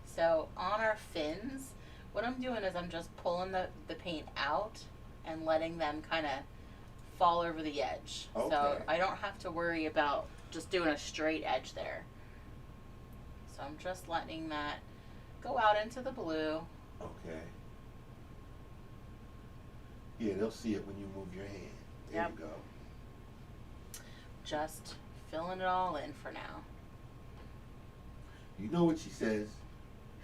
So on our fins, what I'm doing is I'm just pulling the paint out and letting them kind of fall over the edge. So Okay. I don't have to worry about just doing a straight edge there. So I'm just letting that go out into the blue. Okay. Yeah, they'll see it when you move your hand. There Yep. you go. Just filling it all in for now. You know what she says?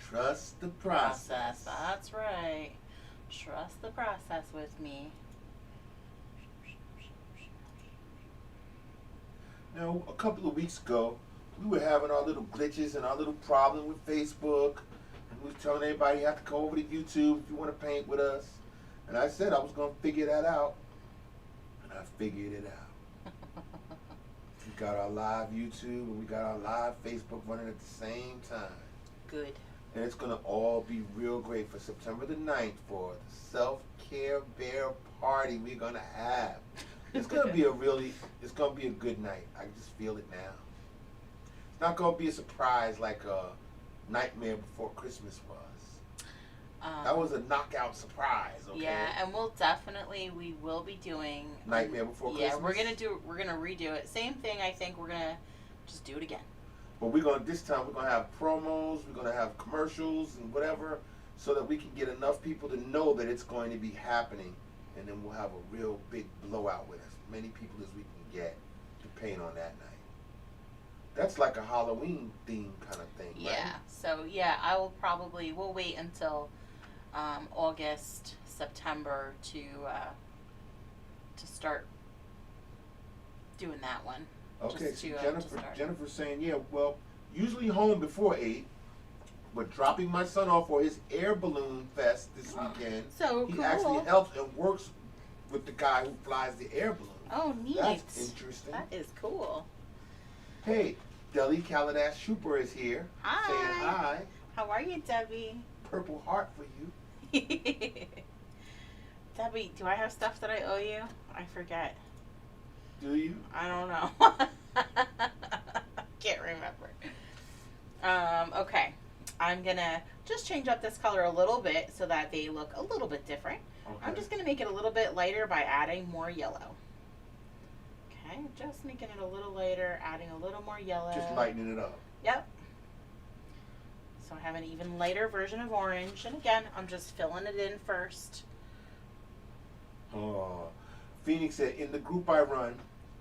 Trust the process. That's right. Trust the process with me. know, a couple of weeks ago, we were having our little glitches and our little problem with Facebook. And we were telling everybody you have to go over to YouTube if you want to paint with us. And I said I was going to figure that out. And I figured it out. We got our live YouTube and we got our live Facebook running at the same time. Good. And it's going to all be real great for September the 9th for the self-care bear party we're going to have. It's going to be it's going to be a good night. I can just feel it now. It's not going to be a surprise like a Nightmare Before Christmas was. That was a knockout surprise, okay? Yeah, and we will be doing Nightmare Before Christmas. Yeah, we're gonna redo it. Same thing. I think we're gonna just do it again. But this time we're gonna have promos, we're gonna have commercials and whatever, so that we can get enough people to know that it's going to be happening, and then we'll have a real big blowout with as many people as we can get to paint on that night. That's like a Halloween theme kind of thing, right? Yeah. So yeah, we'll wait until August, September to start doing that one. Okay, Just so to start. Jennifer's saying, yeah, well, usually home before 8, but dropping my son off for his air balloon fest this weekend. So he cool. actually helps and works with the guy who flies the air balloon. Oh, neat. That's interesting. That is cool. Hey, Deli Kaladesh Trooper is here. Hi. Saying hi. How are you, Debbie? Purple heart for you. Debbie, do I have stuff that I owe you? I forget. Do you? I don't know. Can't remember. Okay. I'm gonna just change up this color a little bit so that they look a little bit different. Okay. I'm just gonna make it a little bit lighter by adding more yellow. Okay, just making it a little lighter, adding a little more yellow. Just lightening it up. Yep. So I have an even lighter version of orange, and again, I'm just filling it in first. Oh, Phoenix said, in the group I run,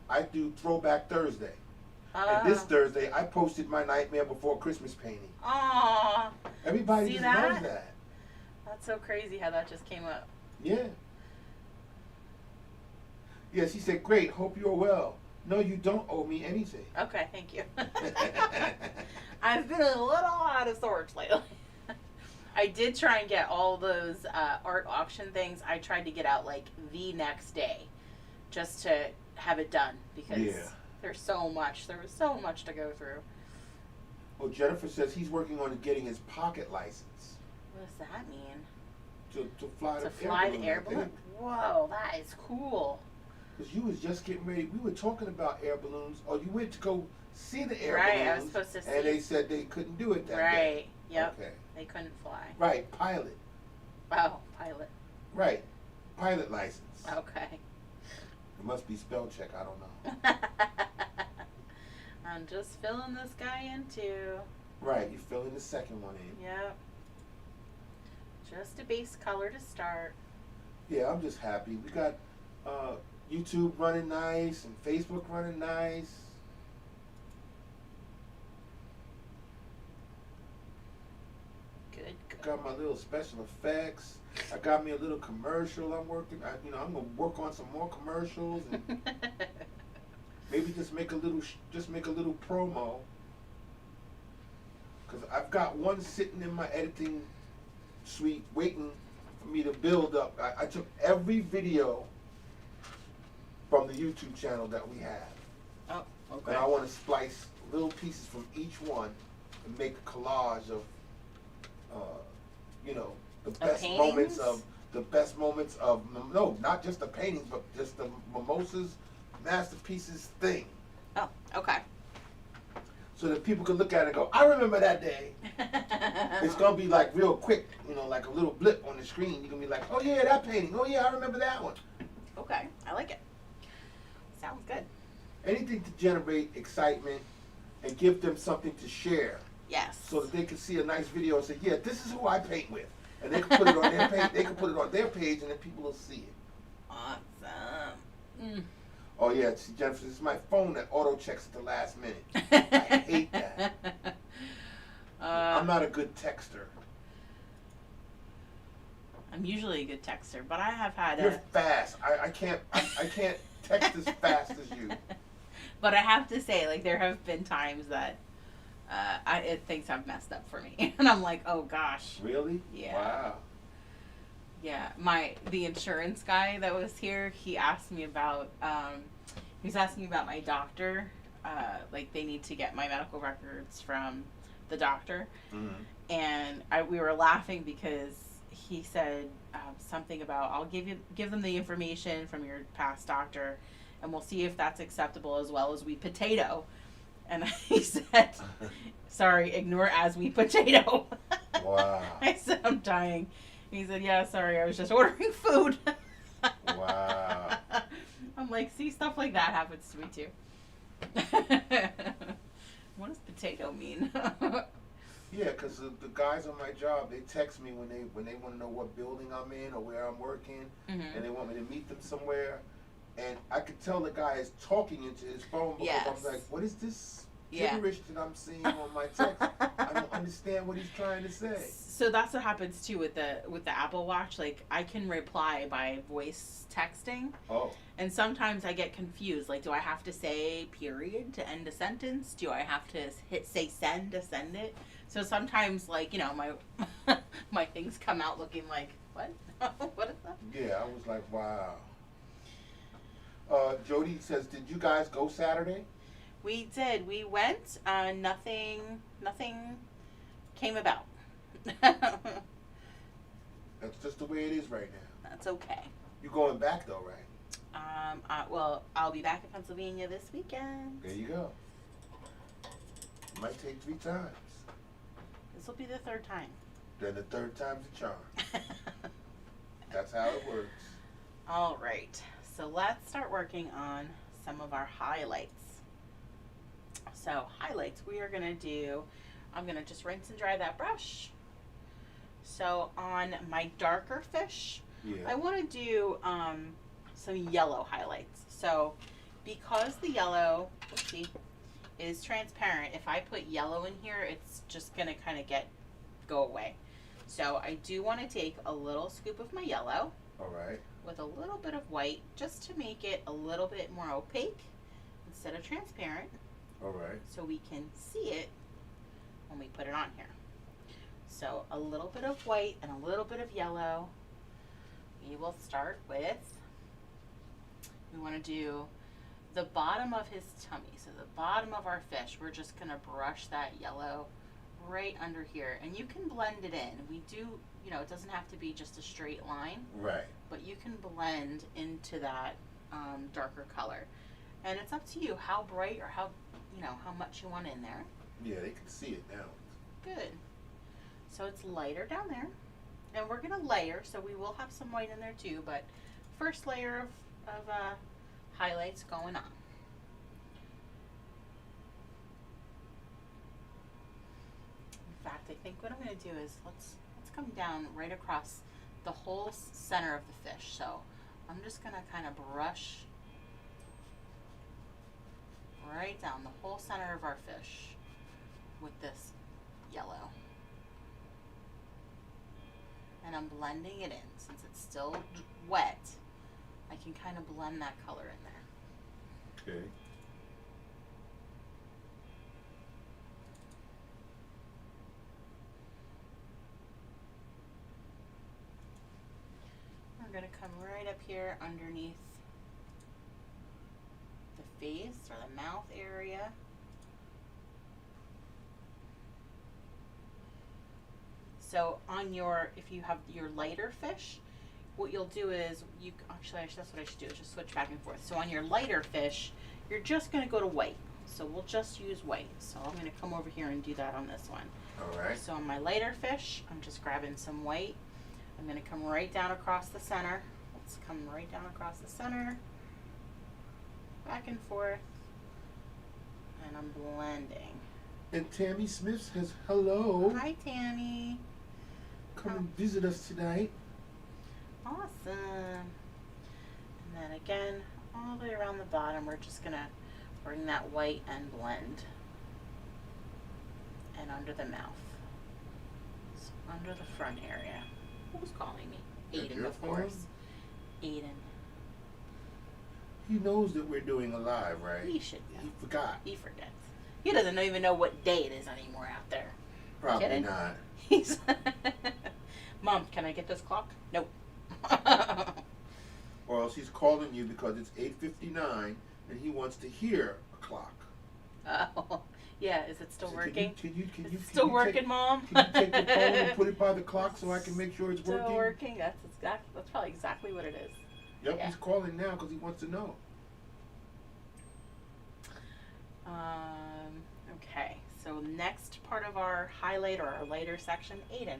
I do Throwback Thursday. And this Thursday, I posted my Nightmare Before Christmas painting. Aw. Everybody See just that? knows that. That's so crazy how that just came up. Yeah. Yeah, she said, great, hope you're well. No, you don't owe me anything. Okay, thank you. I've been a little out of sorts lately. I did try and get all those art auction things. I tried to get out like the next day just to have it done because there's so much. There was so much to go through. Well, Jennifer says he's working on getting his pocket license. What does that mean? To fly the air balloon? Whoa, that is cool. Because you was just getting ready. We were talking about air balloons, or you went to go see the air Right, balloons. I was supposed to see. And they said they couldn't do it that day. Right, yep. Okay. They couldn't fly. Right, pilot. Oh, pilot. Right, pilot license. Okay. It must be spell check, I don't know. I'm just filling this guy in too. Right, you're filling the second one in. Yep. Just a base color to start. Yeah, I'm just happy. We got YouTube running nice and Facebook running nice. Good. Got my little special effects. I got me a little commercial I'm working. I'm gonna work on some more commercials and maybe just make a little promo. Cause I've got one sitting in my editing suite waiting for me to build up. I took every video from the YouTube channel that we have. Oh, okay. And I want to splice little pieces from each one and make a collage of, the best moments of no, not just the paintings, but just the mimosas, masterpieces thing. Oh, okay. So that people can look at it and go, I remember that day. It's gonna be like real quick, like a little blip on the screen. You're gonna be like, oh yeah, that painting. Oh yeah, I remember that one. Okay, I like it. Sounds good. Anything to generate excitement and give them something to share. Yes. So that they can see a nice video and say, yeah, this is who I paint with. And they can put it on their page, and then people will see it. Awesome. Mm. Oh yeah, see, Jennifer, this is my phone that auto checks at the last minute. I hate that. I'm not a good texter. I'm usually a good texter, but I have had You're fast. I can't text as fast as you. But I have to say, like, there have been times that things have messed up for me. And I'm like, oh gosh. Really? Yeah. Wow. Yeah. The insurance guy that was here, he asked me about, he was asking me about my doctor. Like, they need to get my medical records from the doctor. Mm-hmm. And we were laughing because he said something about, I'll give them the information from your past doctor, and we'll see if that's acceptable as well as we potato. And he said, sorry, ignore as we potato. Wow. I said, I'm dying. He said, yeah, sorry, I was just ordering food. Wow. I'm like, see, stuff like that happens to me too. What does potato mean? Yeah, because the guys on my job, they text me when they want to know what building I'm in or where I'm working, Mm-hmm. and they want me to meet them somewhere. And I could tell the guy is talking into his phone because Yes. I'm like, what is this Yeah. gibberish that I'm seeing on my text? I don't understand what he's trying to say. So that's what happens too with the Apple Watch. Like, I can reply by voice texting, Oh, and sometimes I get confused. Like, do I have to say period to end a sentence? Do I have to say send to send it? So sometimes, like, you know, my my things come out looking like, what? What is that? yeah, I was like, wow. Jody says, did you guys go Saturday? We did. We went. Nothing came about. That's just the way it is right now. That's okay. You're going back though, right? Well, I'll be back in Pennsylvania this weekend. There you go. Might take 3 times. This will be the 3rd time. Then the 3rd time's a charm. That's how it works. All right. So let's start working on some of our highlights. So highlights, we are going to do, I'm going to just rinse and dry that brush. So on my darker fish, Yeah. I want to do some yellow highlights. So because the yellow, oopsie, is transparent, if I put yellow in here, it's just going to kind of go away. So I do want to take a little scoop of my yellow All right. with a little bit of white just to make it a little bit more opaque instead of transparent, All right. so we can see it when we put it on here. So a little bit of white and a little bit of yellow. We will start with, we want to do the bottom of his tummy. So the bottom of our fish, we're just going to brush that yellow right under here. And you can blend it in. We do, you know, it doesn't have to be just a straight line. Right. But you can blend into that darker color. And it's up to you how bright or how much you want in there. Yeah, they can see it now. Good. So it's lighter down there. And we're going to layer, so we will have some white in there too, but first layer of highlights going on. In fact, I think what I'm going to do is let's come down right across the whole center of the fish. So I'm just going to kind of brush right down the whole center of our fish with this yellow. And I'm blending it in. Since it's still wet, I can kind of blend that color in there. Okay. We're going to come right up here underneath the face or the mouth area. So on if you have your lighter fish, what you'll do is, that's what I should do, is just switch back and forth. So on your lighter fish, you're just going to go to white. So we'll just use white. So I'm going to come over here and do that on this one. All right. So on my lighter fish, I'm just grabbing some white. I'm going to come right down across the center. Let's come right down across the center. Back and forth. And I'm blending. And Tammy Smith says hello. Hi, Tammy. Come and visit us tonight. Awesome. And then again, all the way around the bottom, we're just going to bring that white and blend. And under the mouth. So under the front area. Who's calling me? That's Aiden, your of phone? course. Aiden. He knows that we're doing a live, right? He should know. He forgot. He forgets. He doesn't even know what day it is anymore out there. Probably Kidding? not. He's Mom, can I get this clock? Nope. Or else he's calling you because it's 8:59 and he wants to hear a clock. Oh, yeah. Is it still So working? Can Is you it still working, take, Mom? Can you take your phone and put it by the clock so I can make sure it's Still working? working. That's probably exactly what it is. Yep, Yeah. he's calling now because he wants to know. Okay. So next part of our highlight or our later section, Aiden.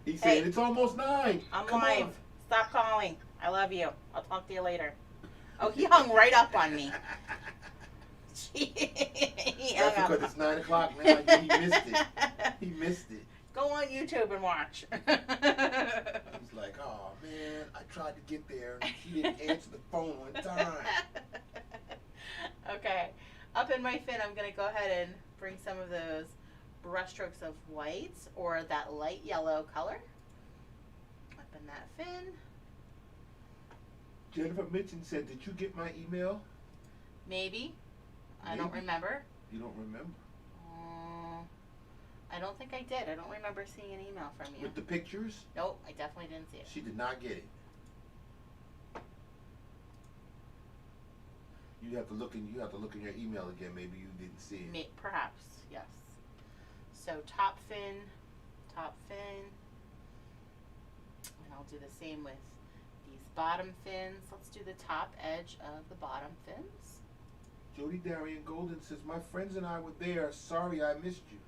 He said Hey. it's almost 9. I'm Come live. on. Stop calling. I love you. I'll talk to you later. Oh, he hung right up on me. He hung That's up. because it's 9 o'clock now. He missed it. He missed it. Go on YouTube and watch. He's like, oh man, I tried to get there and she didn't answer the phone one time. Okay. Up in my fin, I'm going to go ahead and bring some of those brush strokes of white or that light yellow color. Up in that fin. Jennifer Mitchell said, did you get my email? Maybe. I don't Maybe. remember. You don't remember? I don't think I did. I don't remember seeing an email from you. With the pictures? Nope, I definitely didn't see it. She did not get it. You have to look in your email again. Maybe you didn't see it. Perhaps, yes. So top fin, and I'll do the same with these bottom fins. Let's do the top edge of the bottom fins. Jody Darian Golden says, my friends and I were there. Sorry I missed you.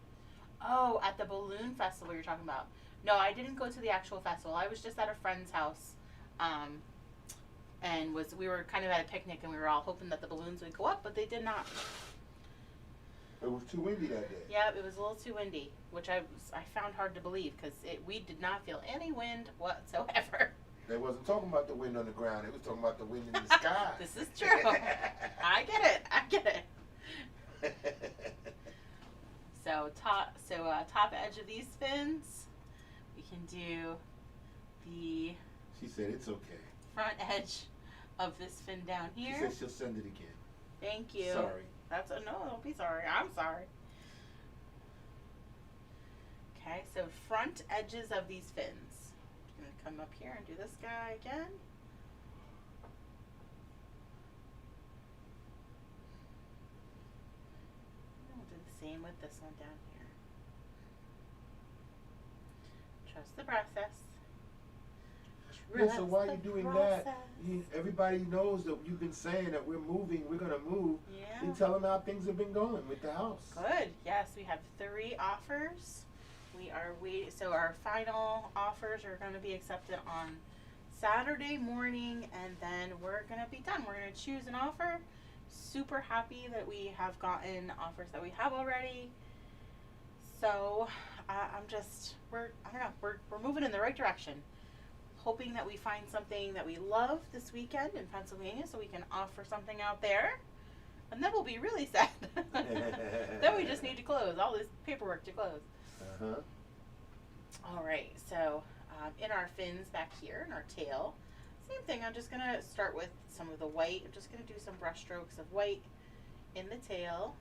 Oh, at the balloon festival you're talking about. No, I didn't go to the actual festival. I was just at a friend's house. And we were kind of at a picnic and we were all hoping that the balloons would go up, but they did not. It was too windy that day. Yeah, it was a little too windy, which I found hard to believe because we did not feel any wind whatsoever. They wasn't talking about the wind on the ground. They was talking about the wind in the sky. This is true. I get it. So top edge of these fins, we can do the She said it's okay. front edge of this fin down She here. said she'll send it again. Thank you. Sorry. No, don't be sorry. I'm sorry. Okay, so front edges of these fins. I'm gonna come up here and do this guy again. We'll do the same with this one down here. Trust the process. Yeah, so while you're Trust the doing process. that, everybody knows that you've been saying that we're moving, we're going to move. Yeah. You tell them how things have been going with the house. Good. Yes, we have 3 offers. We are waiting. So our final offers are going to be accepted on Saturday morning, and then we're going to be done. We're going to choose an offer. Super happy that we have gotten offers that we have already. So we're moving in the right direction. Hoping that we find something that we love this weekend in Pennsylvania so we can offer something out there. And then we'll be really sad. Then we just need to close. All this paperwork to close. Uh-huh. All right. So in our fins back here, in our tail, same thing. I'm just going to start with some of the white. I'm just going to do some brush strokes of white in the tail.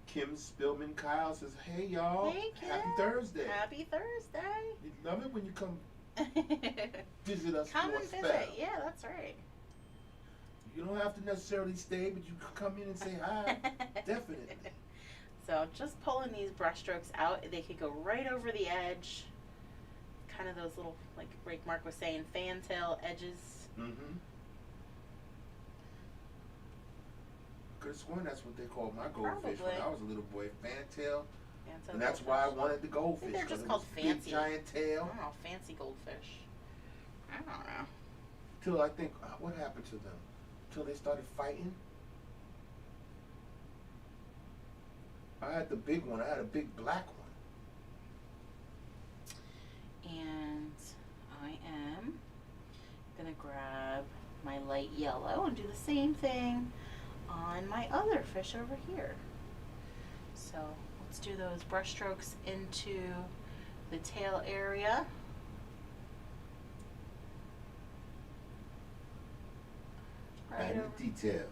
Kim Spillman Kyle says, hey y'all, Hey, Kim. happy Thursday. Happy Thursday. We love it when you come visit us Come for and a spell. visit. Yeah, that's right. You don't have to necessarily stay, but you can come in and say hi. Definitely. So just pulling these brush strokes out, they could go right over the edge. Kind of those little, like Mark was saying, fantail edges. Mm-hmm. Could have sworn that's what they called my goldfish when Probably. I was a little boy, fantail. Fantail And that's why I goldfish. wanted the goldfish. they're 'cause just it called was big, fancy. giant I tail. don't know, fancy goldfish. I don't know. Till I think, what happened to them? Till they started fighting. I had the big one. I had a big black one. And I am gonna grab my light yellow and do the same thing on my other fish over here. So let's do those brush strokes into the tail area. Right and over. the details.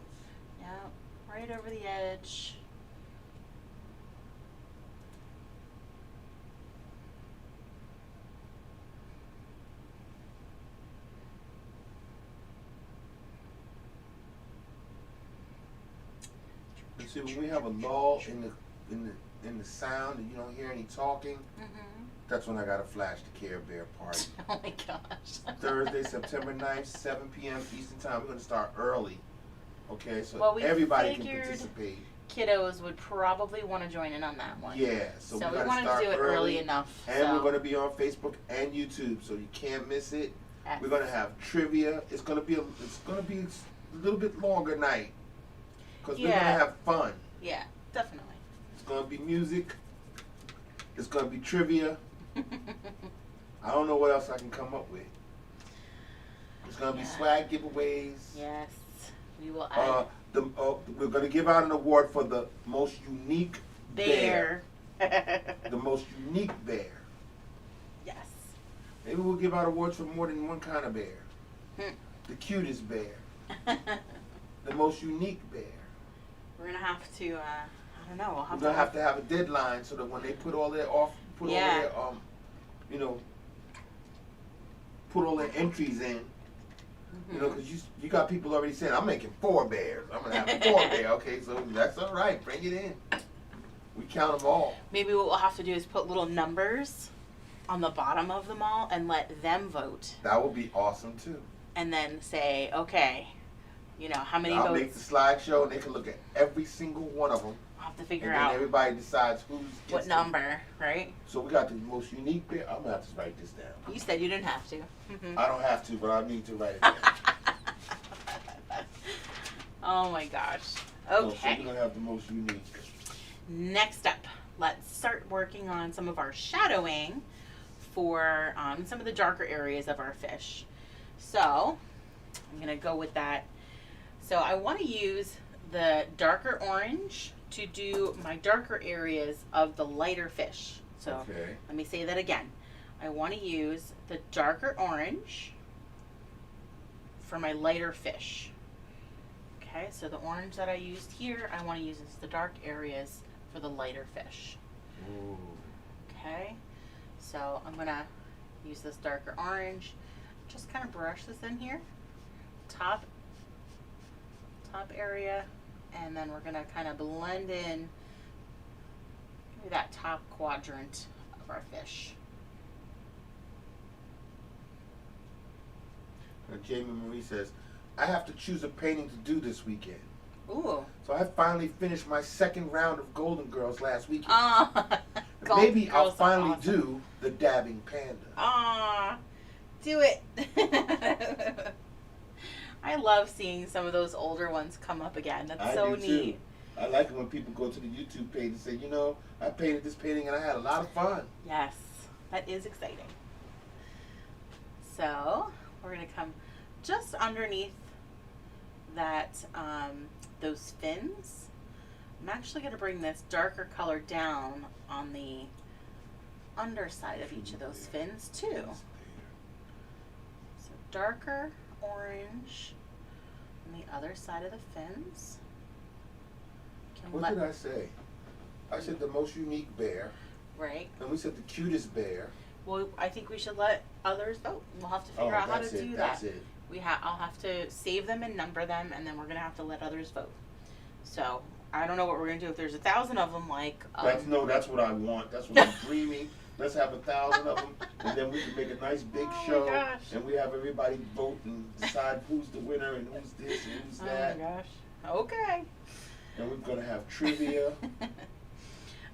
Yeah, right over the edge. You see, when we have a lull in the sound and you don't hear any talking, that's when I gotta flash the Care Bear party. Oh my gosh. Thursday, September 9th, 7 p.m. Eastern Time. We're gonna start early. Okay, so Well, we everybody can figured participate. Kiddos would probably want to join in on that one. Yeah, so So we we gotta wanted start to do it early enough. And so. we're gonna be on Facebook and YouTube, so you can't miss it. Yes. We're gonna have trivia. It's gonna be a little bit longer night because we're gonna Yeah. have fun. Yeah, definitely. It's gonna be music. It's gonna be trivia. I don't know what else I can come up with. It's gonna be Yeah. swag giveaways. Yes, we will. We're gonna give out an award for the most unique bear. The most unique bear. Yes. Maybe we'll give out awards for more than one kind of bear. Hmm. The cutest bear. The most unique bear. We're gonna have to. I don't know. We'll We're have gonna to have to have a deadline so that when they put all their Yeah. you know, put all their entries in. You know, because you got people already saying, I'm making 4 bears. I'm going to have 4 bears. Okay, so that's all right. Bring it in. We count them all. Maybe what we'll have to do is put little numbers on the bottom of them all and let them vote. That would be awesome, too. And then say, okay, you know, how many I'll votes? make the slideshow, and they can look at every single one of them. I'll have to figure And then out everybody decides who's what gets number, right? So we got the most unique bear. I'm going to have to write this down. You said you didn't have to. I don't have to, but I need to write it down. Oh my gosh. So Okay. we're going to have the most unique. Next up, let's start working on some of our shadowing for some of the darker areas of our fish. So I'm going to go with that. So I want to use the darker orange to do my darker areas of the lighter fish. So Okay. let me say that again. I want to use the darker orange for my lighter fish. Okay, so the orange that I used here, I want to use as the dark areas for the lighter fish. Ooh. Okay, so I'm going to use this darker orange. Just kind of brush this in here. Top area, and then we're going to kind of blend in maybe that top quadrant of our fish. Jamie Marie says, I have to choose a painting to do this weekend. Ooh. So I finally finished my second round of Golden Girls last weekend. Golden Maybe I'll Girls are finally awesome. do the dabbing panda. Do it. I love seeing some of those older ones come up again. That's so do neat. too. I like it when people go to the YouTube page and say, you know, I painted this painting and I had a lot of fun. Yes, that is exciting. So we're gonna come just underneath that, those fins. I'm actually gonna bring this darker color down on the underside of each of those fins too. So darker orange on the other side of the fins. What did I say? I said the most unique bear, Right. and we said the cutest bear. Well, I think we should let others vote. We'll have to figure out how to do that. That's it. I'll have to save them and number them, and then we're gonna have to let others vote. So I don't know what we're gonna do if there's 1,000 of them. Like That's what I want. That's what I'm dreaming. Let's have 1,000 of them, and then we can make a nice big Oh my show, gosh. and we have everybody vote and decide who's the winner and who's this and who's that. Oh my gosh. Okay. And we're gonna have trivia.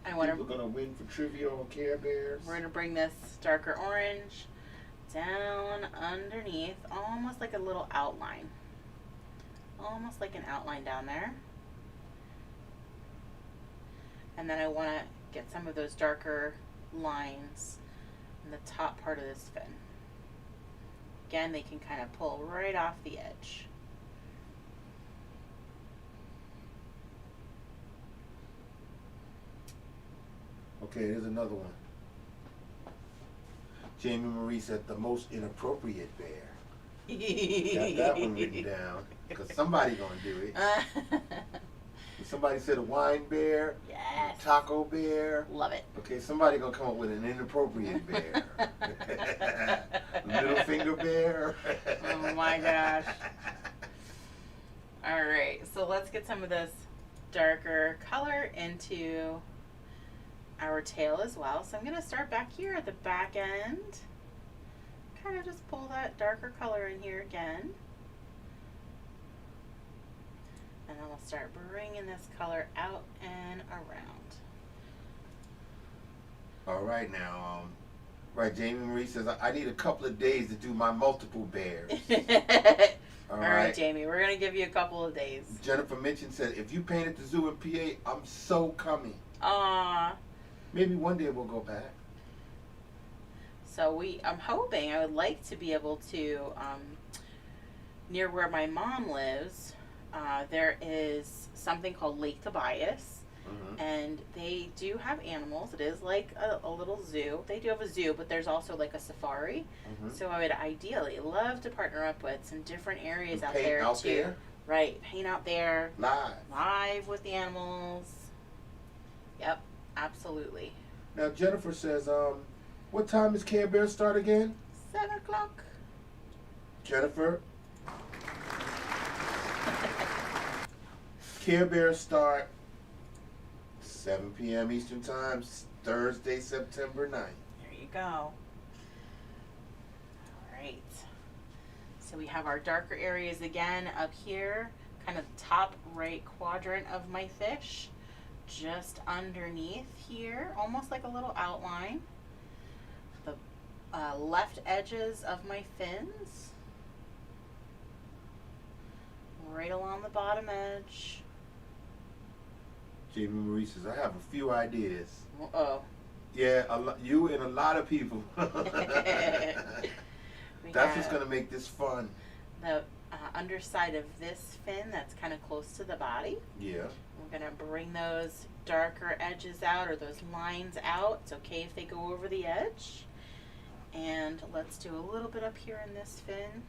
I want People to. are gonna win for trivia on Care Bears. We're gonna bring this darker orange down underneath, almost like a little outline. Almost like an outline down there. And then I want to get some of those darker lines in the top part of this fin. Again, they can kind of pull right off the edge. Okay, here's another one. Jamie Marie said the most inappropriate bear. Got that one written down. Because somebody gonna do it. Somebody said a wine bear, Yes. taco bear. Love it. Okay, somebody gonna come up with an inappropriate bear. Little finger bear. Oh my gosh. All right, so let's get some of this darker color into our tail as well. So I'm gonna start back here at the back end. Kind of just pull that darker color in here again. And then we'll start bringing this color out and around. All right now, right, Jamie Marie says, I need a couple of days to do my multiple bears. All right, Jamie, we're going to give you a couple of days. Jennifer Mitchell said, if you paint at the zoo in PA, I'm so coming. Aww. Maybe one day we'll go back. So I'm hoping, I would like to be able to, near where my mom lives, there is something called Lake Tobias. And they do have animals. It is like a little zoo. They do have a zoo, but there's also like a safari. So I would ideally love to partner up with some different areas out there too. Right, paint out there. Live with the animals. Yep, absolutely. Now Jennifer says, what time does Care Bear start again? 7 o'clock. Jennifer. Care Bear start 7 p.m. Eastern Time, Thursday, September 9th. There you go. All right. So we have our darker areas again up here, kind of top right quadrant of my fish, just underneath here, almost like a little outline. The left edges of my fins, right along the bottom edge. Jamie Marie says, I have a few ideas. Uh-oh. Yeah, you and a lot of people. That's what's going to make this fun. The underside of this fin that's kind of close to the body. Yeah. We're going to bring those darker edges out, or those lines out. It's okay if they go over the edge. And let's do a little bit up here in this fin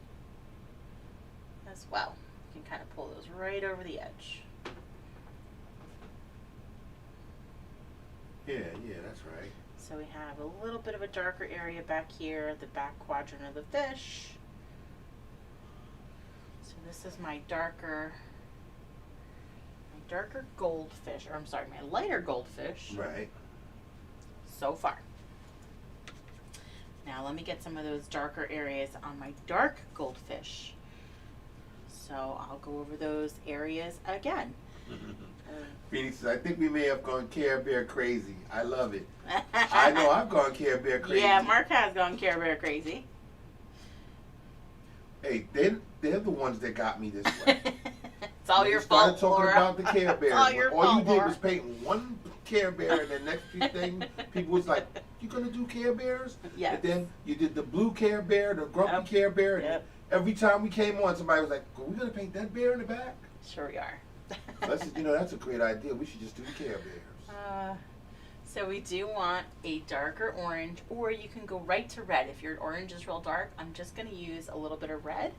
as well. You can kind of pull those right over the edge. Yeah, that's right. So we have a little bit of a darker area back here, the back quadrant of the fish. So this is my darker goldfish, or I'm sorry, my lighter goldfish. Right. So far. Now let me get some of those darker areas on my dark goldfish. So I'll go over those areas again. Phoenix says, I think we may have gone Care Bear crazy. I love it. I know I've gone Care Bear crazy. Yeah, Mark has gone Care Bear crazy. Hey, they're the ones that got me this way. It's all your fault, talking Laura. about the Care Bears. All your All fault, you did Laura. was paint one Care Bear, and the next few things, people was like, you gonna do Care Bears? Yes. And then you did the blue Care Bear, the grumpy Care Bear, and every time we came on, somebody was like, are we gonna paint that bear in the back? Sure we are. So I said, that's a great idea. We should just do the Care Bears. So we do want a darker orange, or you can go right to red. If your orange is real dark, I'm just going to use a little bit of red.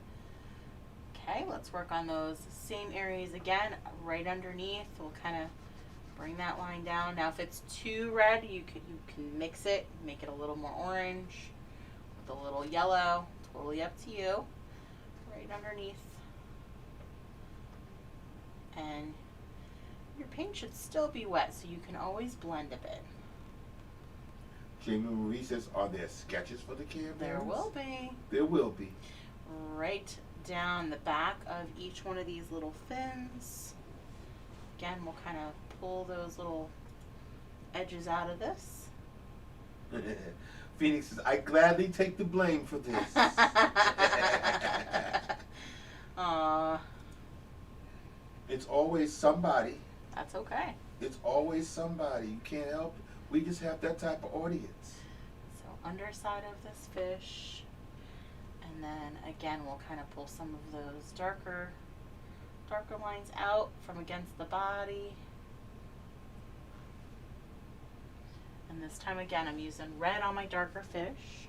Okay, let's work on those same areas again, right underneath. We'll kind of bring that line down. Now if it's too red, you can mix it, make it a little more orange with a little yellow. Totally up to you. Right underneath. And your paint should still be wet, so you can always blend a bit. Jamie Marie says, are there sketches for the Care Bears? There will be. There will be. Right down the back of each one of these little fins. Again, we'll kind of pull those little edges out of this. Phoenix says, I gladly take the blame for this. Aww. It's always somebody. That's okay. It's always somebody. You can't help it. We just have that type of audience. So underside of this fish. And then again, we'll kind of pull some of those darker lines out from against the body. And this time again, I'm using red on my darker fish.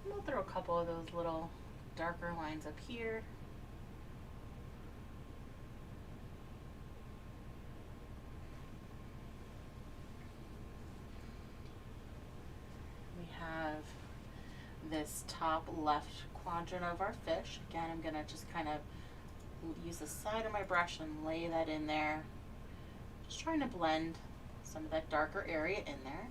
And we'll throw a couple of those little darker lines up here. this top left quadrant of our fish. Again, I'm going to just kind of use the side of my brush and lay that in there. Just trying to blend some of that darker area in there.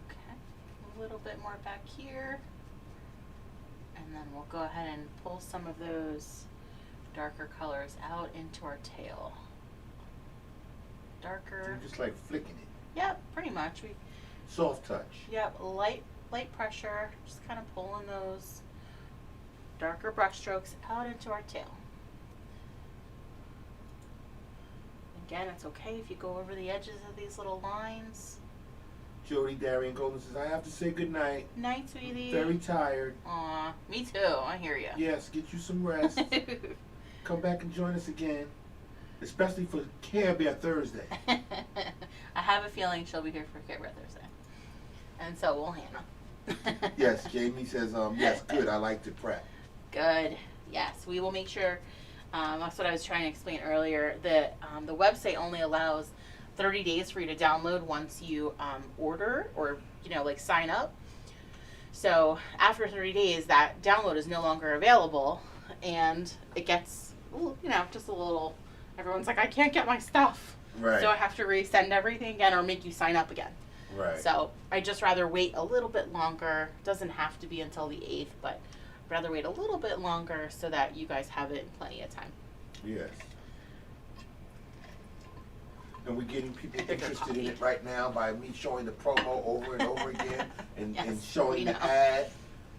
Okay, a little bit more back here. And then we'll go ahead and pull some of those darker colors out into our tail. Darker. You're just like flicking it. Yep, pretty much. Soft touch. Yep, light pressure, just kind of pulling those darker brush strokes out into our tail. Again, it's okay if you go over the edges of these little lines. Jody Darian Golden says, I have to say goodnight. Night, sweetie. Very tired. Aw, me too. I hear you. Yes, get you some rest. Come back and join us again. Especially for Care Bear Thursday. I have a feeling she'll be here for Care Bear Thursday. And so will Hannah. Yes, Jamie says, yes, good. I like to prep. Good. Yes, we will make sure. That's what I was trying to explain earlier. The website only allows 30 days for you to download once you order or like sign up. So after 30 days, that download is no longer available, and it gets just a little. Everyone's like, I can't get my stuff, Right. so I have to resend everything again or make you sign up again. Right. So I just rather wait a little bit longer. Doesn't have to be until the 8th, but I'd rather wait a little bit longer so that you guys have it in plenty of time. Yes. And we're getting people Bigger interested in copy. it right now by me showing the promo over and over again and Yes, showing we the know. ad.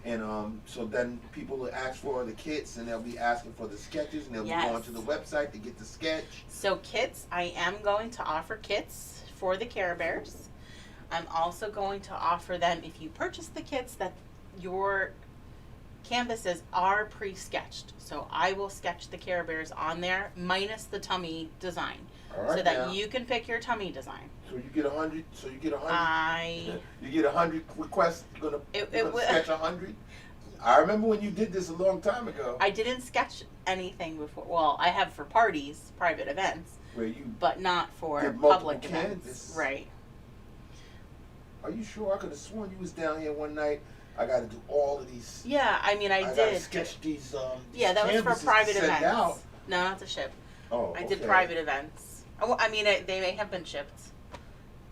And so then people will ask for the kits and they'll be asking for the sketches and they'll Yes. be going to the website to get the sketch. So kits, I am going to offer kits for the Care Bears. I'm also going to offer them, if you purchase the kits, that your canvases are pre-sketched. So I will sketch the Care Bears on there, minus the tummy design. All right, so that now. you can pick your tummy design. So you get 100. So you get 100. I You get 100 requests. You're gonna It sketch 100. I remember when you did this a long time ago. I didn't sketch anything before. Well, I have for parties, private events, Where you but not for did multiple public events. canvas. Right. Are you sure? I could have sworn you was down here one night. I got to do all of these. Yeah, I mean, I gotta did. sketch these. Yeah, that was for canvases to private send events. out. No, not to ship. Oh, I did okay. private events. Oh, I mean, they may have been shipped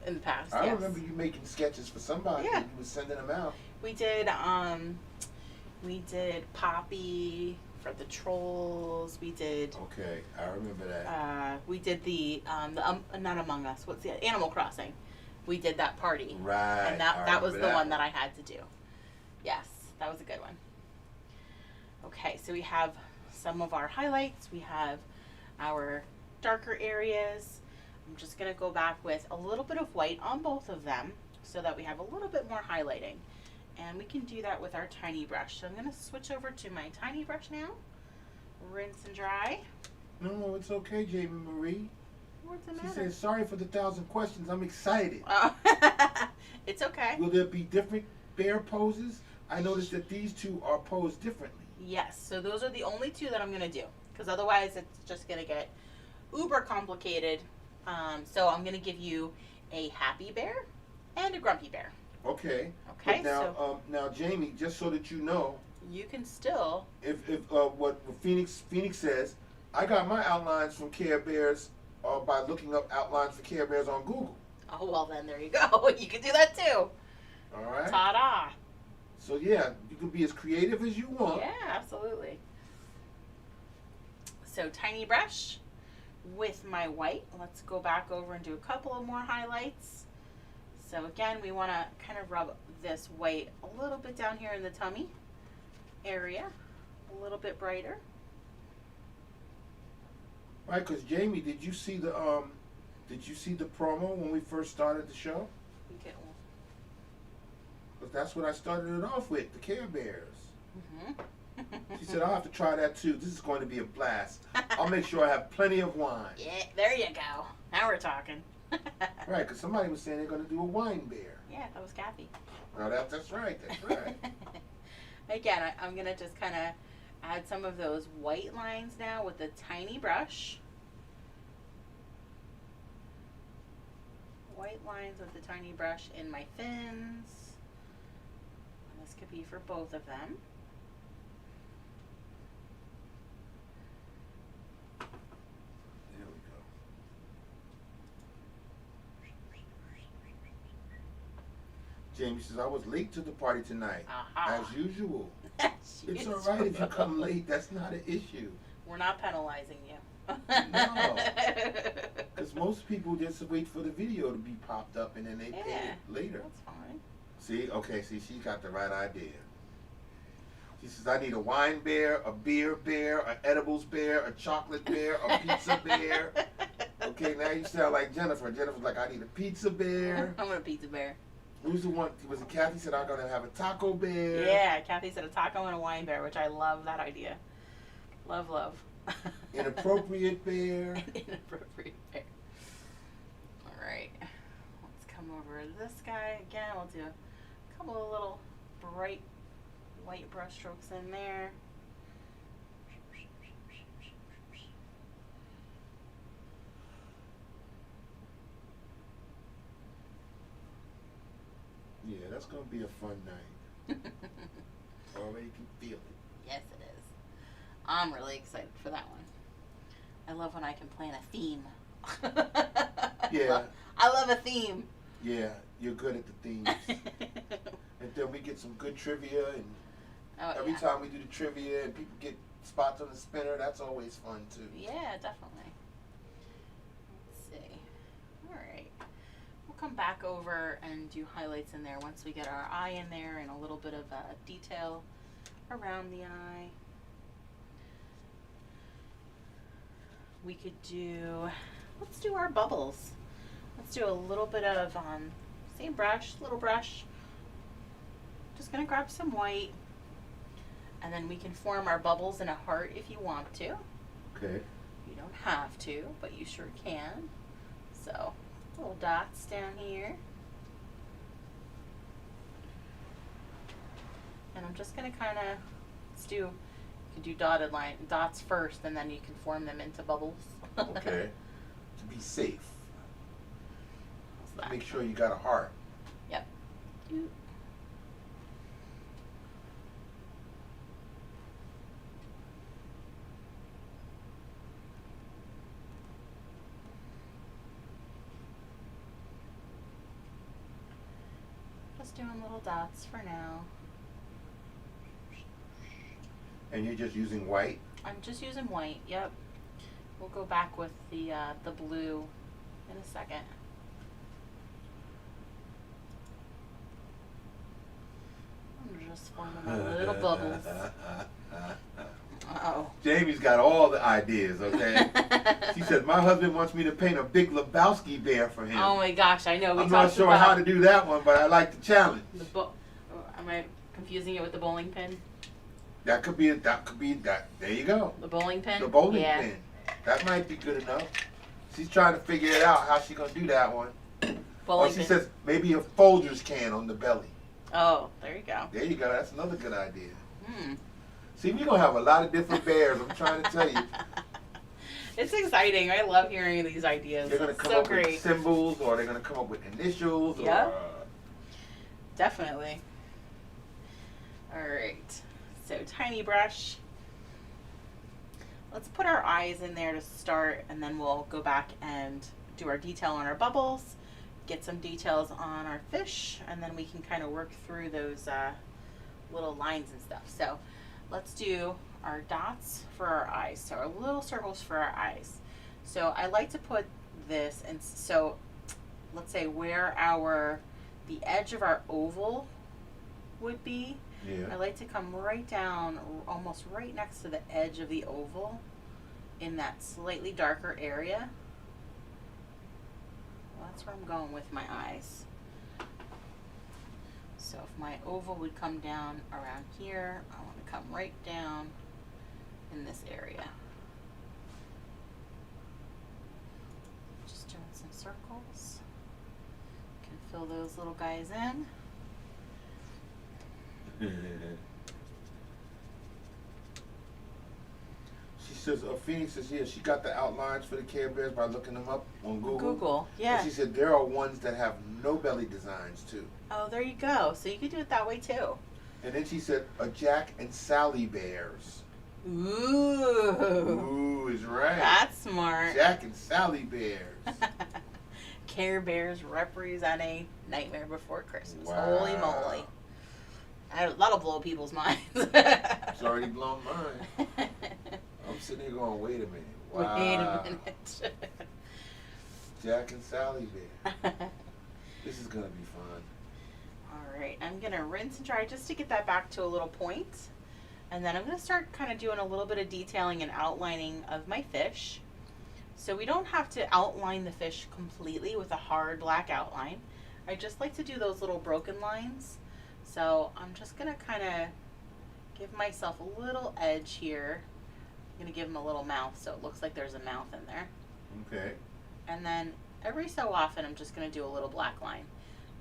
in the past. I yes. remember you making sketches for somebody. Yeah. And you was sending them out. We did Poppy for the trolls. We did. Okay, I remember that. We did the not Among Us. What's the Animal Crossing? We did that party. Right. And that was the remember one that I had to do. Yes, that was a good one. Okay, so we have some of our highlights. We have our darker areas. I'm just going to go back with a little bit of white on both of them so that we have a little bit more highlighting. And we can do that with our tiny brush. So I'm going to switch over to my tiny brush now. Rinse and dry. No, it's okay, Jamie Marie. What's the She matter? says, sorry for the 1,000 questions. I'm excited. Oh, it's okay. Will there be different bear poses? I noticed that these two are posed differently. Yes, so those are the only two that I'm going to do. Because otherwise it's just going to get uber complicated. So I'm going to give you a happy bear and a grumpy bear. Okay. Okay, But now, so now, Jamie, just so that you know, you can still. if what Phoenix says, I got my outlines from Care Bears by looking up outlines for Care Bears on Google. Oh, well, then there you go. You can do that too. All right. Ta-da. So yeah, you can be as creative as you want. Yeah, absolutely. So tiny brush with my white. Let's go back over and do a couple of more highlights. So again, we want to kind of rub this white a little bit down here in the tummy area, a little bit brighter. Right, because Jamie, did you see the promo when we first started the show? You get 'Cause that's what I started it off with, the Care Bears. one. She said, I'll have to try that too. This is going to be a blast. I'll make sure I have plenty of wine. Yeah, there you go. Now we're talking. Right, because somebody was saying they're going to do a wine bear. Yeah, that was Kathy. Now that's right, that's right. Again, I'm going to just kind of add some of those white lines now with a tiny brush. White lines with the tiny brush in my fins. And this could be for both of them. There we go. Jamie says, I was late to the party tonight. Aha. As usual. As It's usual. alright if you come late. That's not an issue. We're not penalizing you. No. Because most people just wait for the video to be popped up and then they pay it later. That's fine. See? Okay, see, she got the right idea. She says, I need a wine bear, a beer bear, an edibles bear, a chocolate bear, a pizza bear. Okay, now you sound like Jennifer. Jennifer's like, I need a pizza bear. I'm a pizza bear. Who's the one? Was it Kathy said, I'm going to have a taco bear? Yeah, Kathy said a taco and a wine bear, which I love that idea. Love, love. Inappropriate bear. Inappropriate bear. Alright. Let's come over to this guy. Again, we'll do a couple of little bright white brush strokes in there. Yeah, that's going to be a fun night. Already can feel it. Yes, it is. I'm really excited for that one. I love when I can plan a theme. Yeah. I love a theme. Yeah, you're good at the themes. And then we get some good trivia, and every time we do the trivia and people get spots on the spinner, that's always fun too. Yeah, definitely. Let's see. Alright. We'll come back over and do highlights in there once we get our eye in there and a little bit of detail around the eye. We could do, let's do our bubbles. Let's do a little bit of, same brush, little brush. Just gonna grab some white, and then we can form our bubbles in a heart if you want to. Okay. You don't have to, but you sure can. So, little dots down here. And I'm just gonna kind of, let's do, you can do dotted line, dots first, and then you can form them into bubbles. Okay. To be safe. How's that? Make sure you got a heart. Yep. Doot. Just doing little dots for now. And you're just using white? I'm just using white, yep. We'll go back with the blue in a second. I'm just forming my little bubbles. Uh-oh. Jamie's got all the ideas, okay? She said, my husband wants me to paint a big Lebowski bear for him. Oh my gosh, I know. I'm not sure about how to do that one, but I like the challenge. Am I confusing it with the bowling pin? That could be that. There you go. The bowling pin? The bowling yeah. pin. That might be good enough. She's trying to figure it out how she gonna do that one. Bowling Or she pin. says maybe a Folgers can on the belly. Oh, there you go. There you go. That's another good idea. Hmm. See, we're gonna have a lot of different bears. I'm trying to tell you. It's exciting. I love hearing these ideas. They're gonna It's come so up great. with symbols, or they're gonna come up with initials. Yeah. Or, Definitely. Alright. So, tiny brush. Let's put our eyes in there to start, and then we'll go back and do our detail on our bubbles, get some details on our fish, and then we can kind of work through those little lines and stuff. So, let's do our dots for our eyes. So, our little circles for our eyes. So, I like to put this, and so let's say where the edge of our oval would be. yeah. I like to come right down, almost right next to the edge of the oval in that slightly darker area. Well, that's where I'm going with my eyes. So if my oval would come down around here, I want to come right down in this area. Just doing some circles. Can fill those little guys in. She says, Phoenix says, yeah, she got the outlines for the Care Bears by looking them up on Google. Yeah. And she said there are ones that have no belly designs too. Oh, there you go. So you could do it that way too. And then she said a Jack and Sally Bears. Ooh. Ooh, is right. That's smart. Jack and Sally Bears. Care Bears representing Nightmare Before Christmas. Wow. Holy moly. That'll blow people's minds. It's already blown mine. I'm sitting here going, wait a minute. Wow. Wait a minute. Jack and Sally Bear. This is going to be fun. Alright, I'm going to rinse and dry just to get that back to a little point. And then I'm going to start kind of doing a little bit of detailing and outlining of my fish. So we don't have to outline the fish completely with a hard black outline. I just like to do those little broken lines. So I'm just going to kind of give myself a little edge here. I'm going to give him a little mouth so it looks like there's a mouth in there. Okay. And then every so often I'm just going to do a little black line.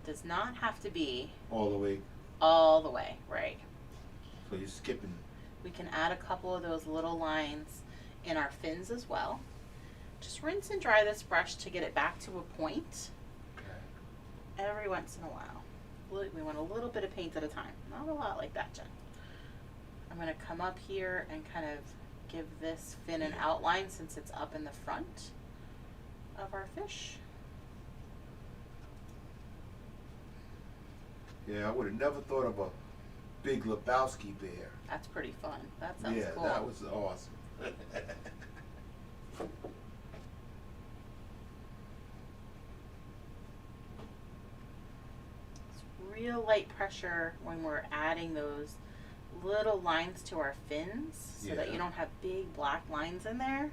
Does not have to be All the way. all the way, right? So you're skipping. We can add a couple of those little lines in our fins as well. Just rinse and dry this brush to get it back to a point Okay. every once in a while. We want a little bit of paint at a time, not a lot like that, Jen. I'm going to come up here and kind of give this fin an outline since it's up in the front of our fish. Yeah, I would have never thought of a Big Lebowski bear. That's pretty fun. That sounds Yeah, cool. that was awesome. It's real light pressure when we're adding those little lines to our fins so that Yeah. you don't have big black lines in there.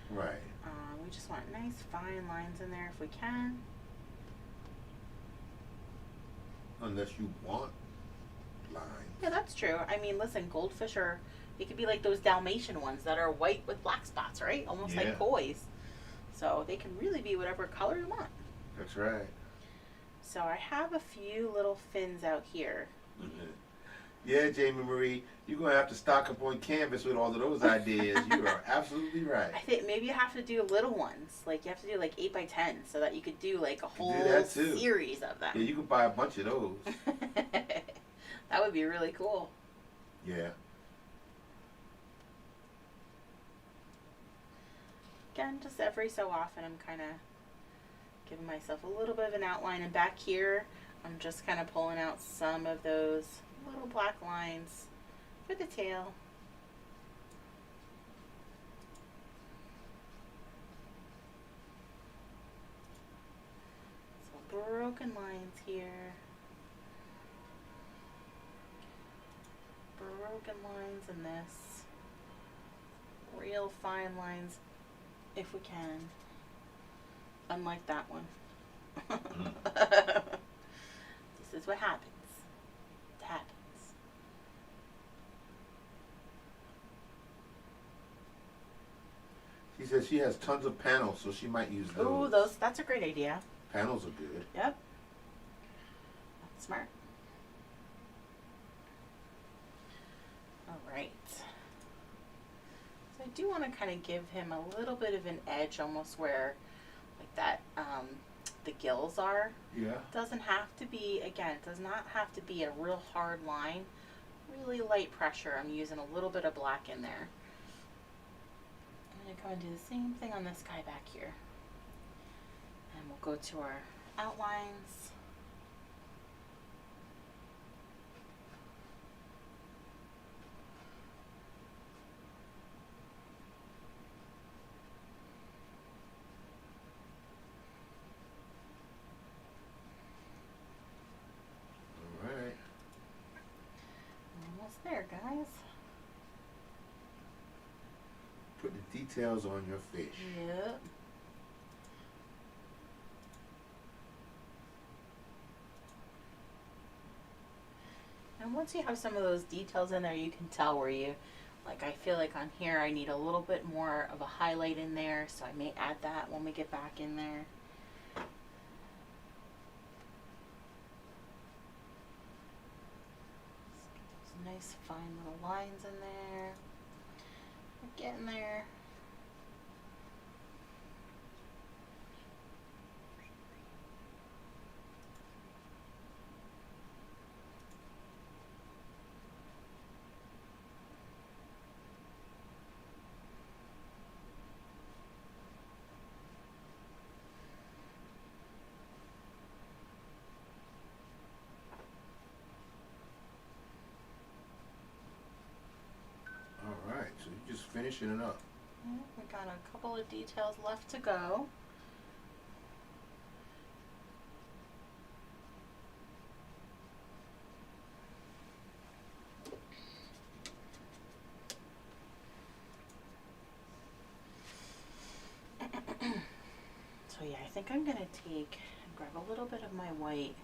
Right. We just want nice fine lines in there if we can. Unless you want lines. Yeah, that's true. I mean, listen, goldfish are, they could be like those Dalmatian ones that are white with black spots, right? Almost Yeah. like koi's. So they can really be whatever color you want. That's right. So I have a few little fins out here. Yeah, Jamie Marie, you're going to have to stock up on canvas with all of those ideas. You are absolutely right. I think maybe you have to do little ones. Like you have to do like 8 by 10 so that you could do like a whole that too. series of them. Yeah, you can buy a bunch of those. That would be really cool. Yeah. Again, just every so often I'm kind of giving myself a little bit of an outline. And back here, I'm just kind of pulling out some of those little black lines for the tail. So broken lines here. Broken lines in this. Real fine lines if we can. Unlike that one. This is what happens. It happens. She says she has tons of panels, so she might use those. Ooh, that's a great idea. Panels are good. Yep. That's smart. Alright. So I do want to kind of give him a little bit of an edge almost where like that the gills are. Yeah. Doesn't have to be, again, it does not have to be a real hard line. Really light pressure. I'm using a little bit of black in there. I'm going to come and do the same thing on this guy back here. And we'll go to our outlines. All right. Almost there, guys. Put the details on your fish. Yep. And once you have some of those details in there, you can tell where you, like I feel like on here I need a little bit more of a highlight in there, so I may add that when we get back in there. Some nice fine little lines in there. getting there. All right, so you're just finishing it up. Yeah, we got a couple of details left to go. So yeah, I think I'm gonna grab a little bit of my white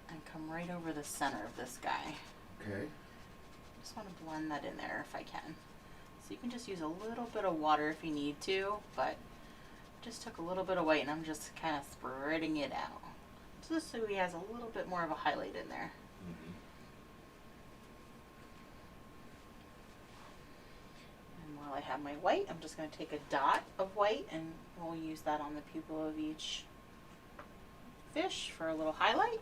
and come right over the center of this guy. Okay. Just want to blend that in there if I can. So you can just use a little bit of water if you need to, but just took a little bit of white and I'm just kind of spreading it out. Just so he has a little bit more of a highlight in there. Mm-hmm. And while I have my white, I'm just going to take a dot of white and we'll use that on the pupil of each fish for a little highlight.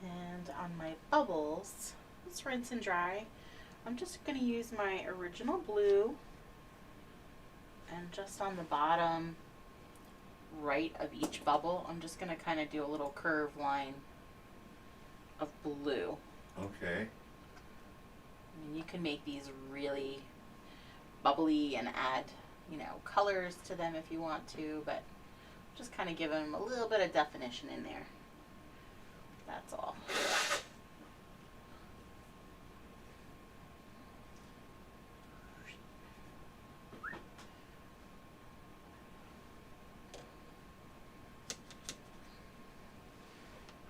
And on my bubbles, let's rinse and dry. I'm just going to use my original blue and just on the bottom right of each bubble, I'm just going to kind of do a little curve line of blue. Okay. I mean, you can make these really bubbly and add, you know, colors to them if you want to, but just kind of give them a little bit of definition in there. That's all.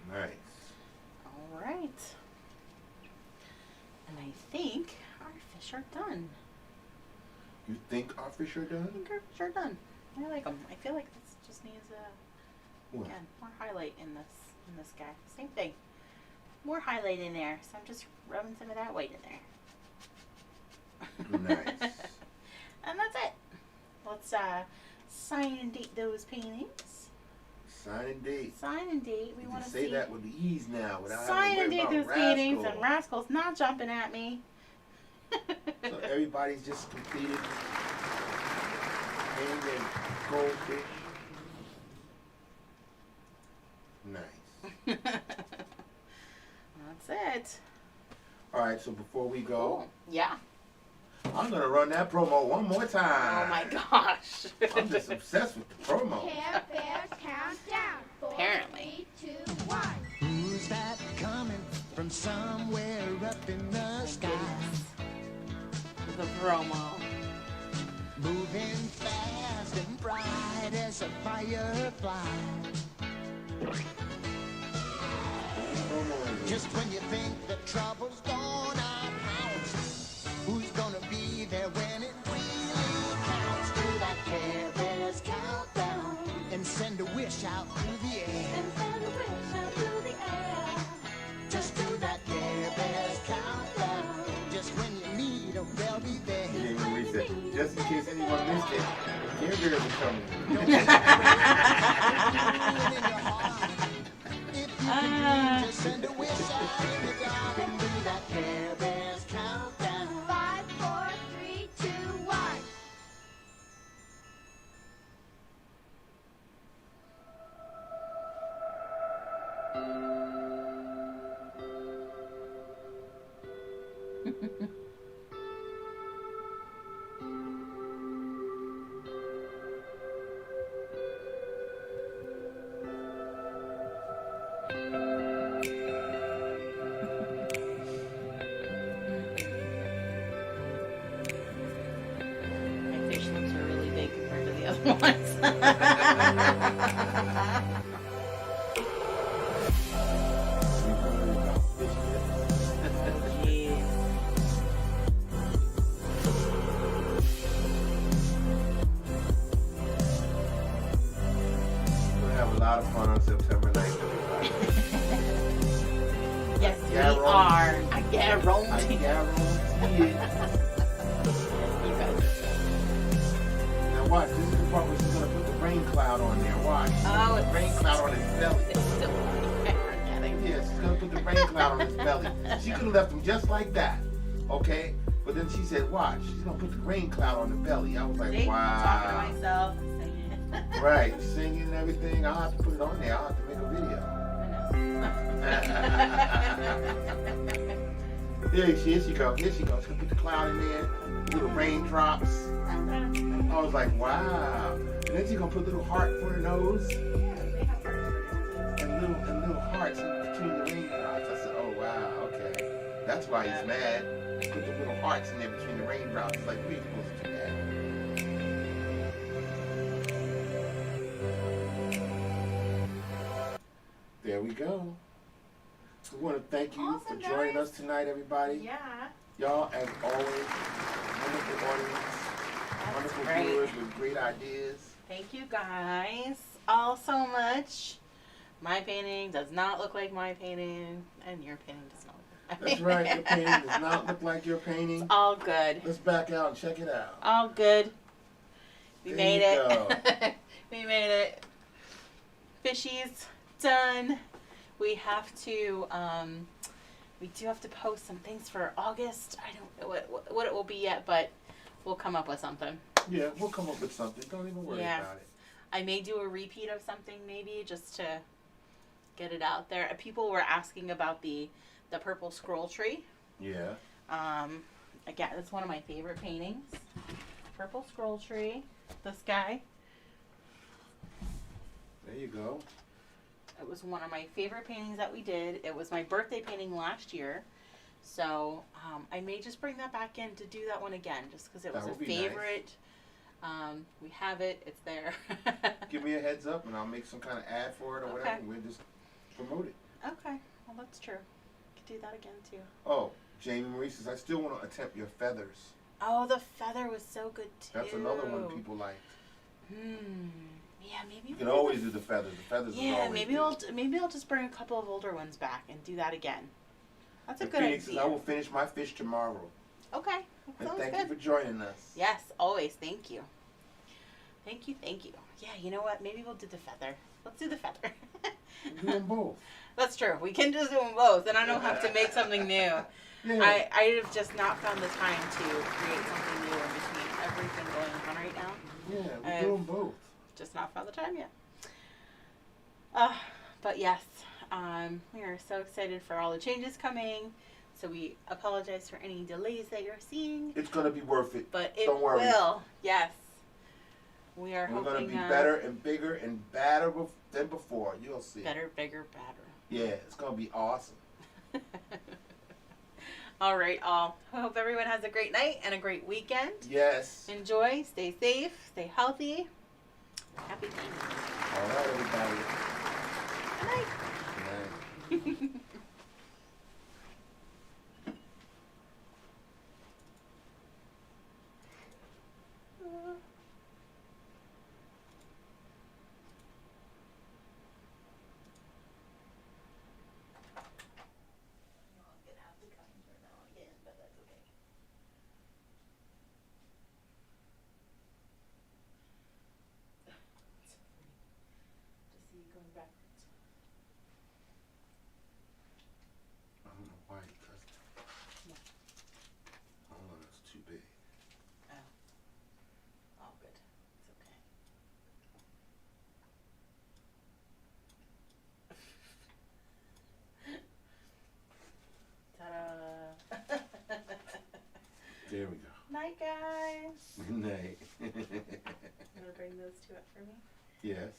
Nice. All right. And I think our fish are done. You think our fish are I done? think our fish are done. I like them. I feel like this just needs What? again, more highlight in this guy. Same thing. More highlight in there. So I'm just rubbing some of that white in there. Nice. And that's it. Let's sign and date those paintings. Sign and date. Sign and date. We You want can to say see. that with the ease now without Sign having and to date worry those about paintings Rascal. and Rascal's not jumping at me. So everybody's just completed painting their goldfish. Nice. That's it. All right, so before we go, Cool. Yeah. I'm gonna run that promo one more time. Oh my gosh. I'm just obsessed with the promo. Care Bears countdown. 4, Apparently. 3, 2, 1. Who's that coming from somewhere up in the sky? The promo. Moving fast and bright as a firefly. Just when you think that trouble's gone out, who's gonna be there when it really counts? Do that Care Bears countdown and send a wish out through the air. Just do that Care Bears countdown. Just when you need them, they'll be there. Yeah, when we said, just in case anyone missed it, Care Bears are coming. Don't let it in your heart. If you can just send a wish out in the dark and do that Care Bears countdown. 5, 4, 3, 2, 1. My fish lips are really big compared to the other ones. Jeez. We'll have a a lot of fun on September 9th, everybody. Yes, we Guarantee. are. I guarantee. I guarantee it. You guys. Now watch, this is the part where she's gonna put the rain cloud on there. Watch. Oh, it's Rain cloud on his belly. It's still forgetting. Yeah, she's gonna put the rain cloud on his belly. She could have left him just like that, okay? But then she said, watch, she's gonna put the rain cloud on the belly. I was like, See? wow. I'm talking to myself. Singing. Right, singing and everything. I'll have to put it on there. I'll have to make a video. Here she goes. Here she goes. She's gonna put the cloud in there, little raindrops. I was like, wow. And then she's gonna put a little heart for her nose and little hearts in between the raindrops. I said, oh wow, okay. That's why he's mad. He put the little hearts in there between the raindrops. It's like, we ain't supposed to do that. There we go. We want to thank you Awesome, for joining guys. us tonight, everybody. Yeah. Y'all, as always, wonderful audience, wonderful great. viewers with great ideas. Thank you guys all so much. My painting does not look like my painting, and your painting does not look like my That's right, your painting does not look like your painting. It's all good. Let's back out and check it out. All good. We There made you it. go. We made it. Fishies done. We have to we do have to post some things for August. I don't know what it will be yet, but we'll come up with something. Yeah, we'll come up with something. Don't even worry Yeah. about it. I may do a repeat of something maybe just to get it out there. People were asking about the purple scroll tree. Yeah. Again, it's one of my favorite paintings. Purple scroll tree. This guy. There you go. It was one of my favorite paintings that we did. It was my birthday painting last year. So I may just bring that back in to do that one again just because it was That a would be nice. favorite. We have it. It's there. Give me a heads up and I'll make some kind of ad for it or whatever. Okay. We'll just promote it. Okay. Well, that's true. Could do that again too. Oh, Jamie Marie says, I still want to attempt your feathers. Oh, the feather was so good too. That's another one people like. Yeah, maybe You we'll can do always do the feathers. The feathers is Yeah, always maybe good. I'll just bring a couple of older ones back and do that again. That's a And good Phoenix says, idea. I will finish my fish tomorrow. Okay, that And sounds thank good. you for joining us. Yes, always. Thank you. Thank you. Thank you. Yeah, you know what? Maybe we'll do the feather. Let's do the feather. Do them both. That's true. We can just do them both, and I don't have to make something new. Yeah. I have just not found the time to create something new in between everything going on right now. Yeah, we I've- do them both. Just not found the time yet. But yes, we are so excited for all the changes coming. So we apologize for any delays that you're seeing, It's going to be worth it. but it Don't worry. will. Yes, we are We're hoping going to be better and bigger and badder than before. You'll see. better, bigger, badder. Yeah, it's going to be awesome. All right, all. I hope everyone has a great night and a great weekend. Yes. Enjoy, stay safe, stay healthy. Happy Thanksgiving. All right, everybody. Good night. Good night. Going backwards. I don't know why he does that. Yeah. Hold on, it's too big. Oh, good. It's okay. Ta-da! There we go. Night, guys. Good night. You want to bring those two up for me? Yes.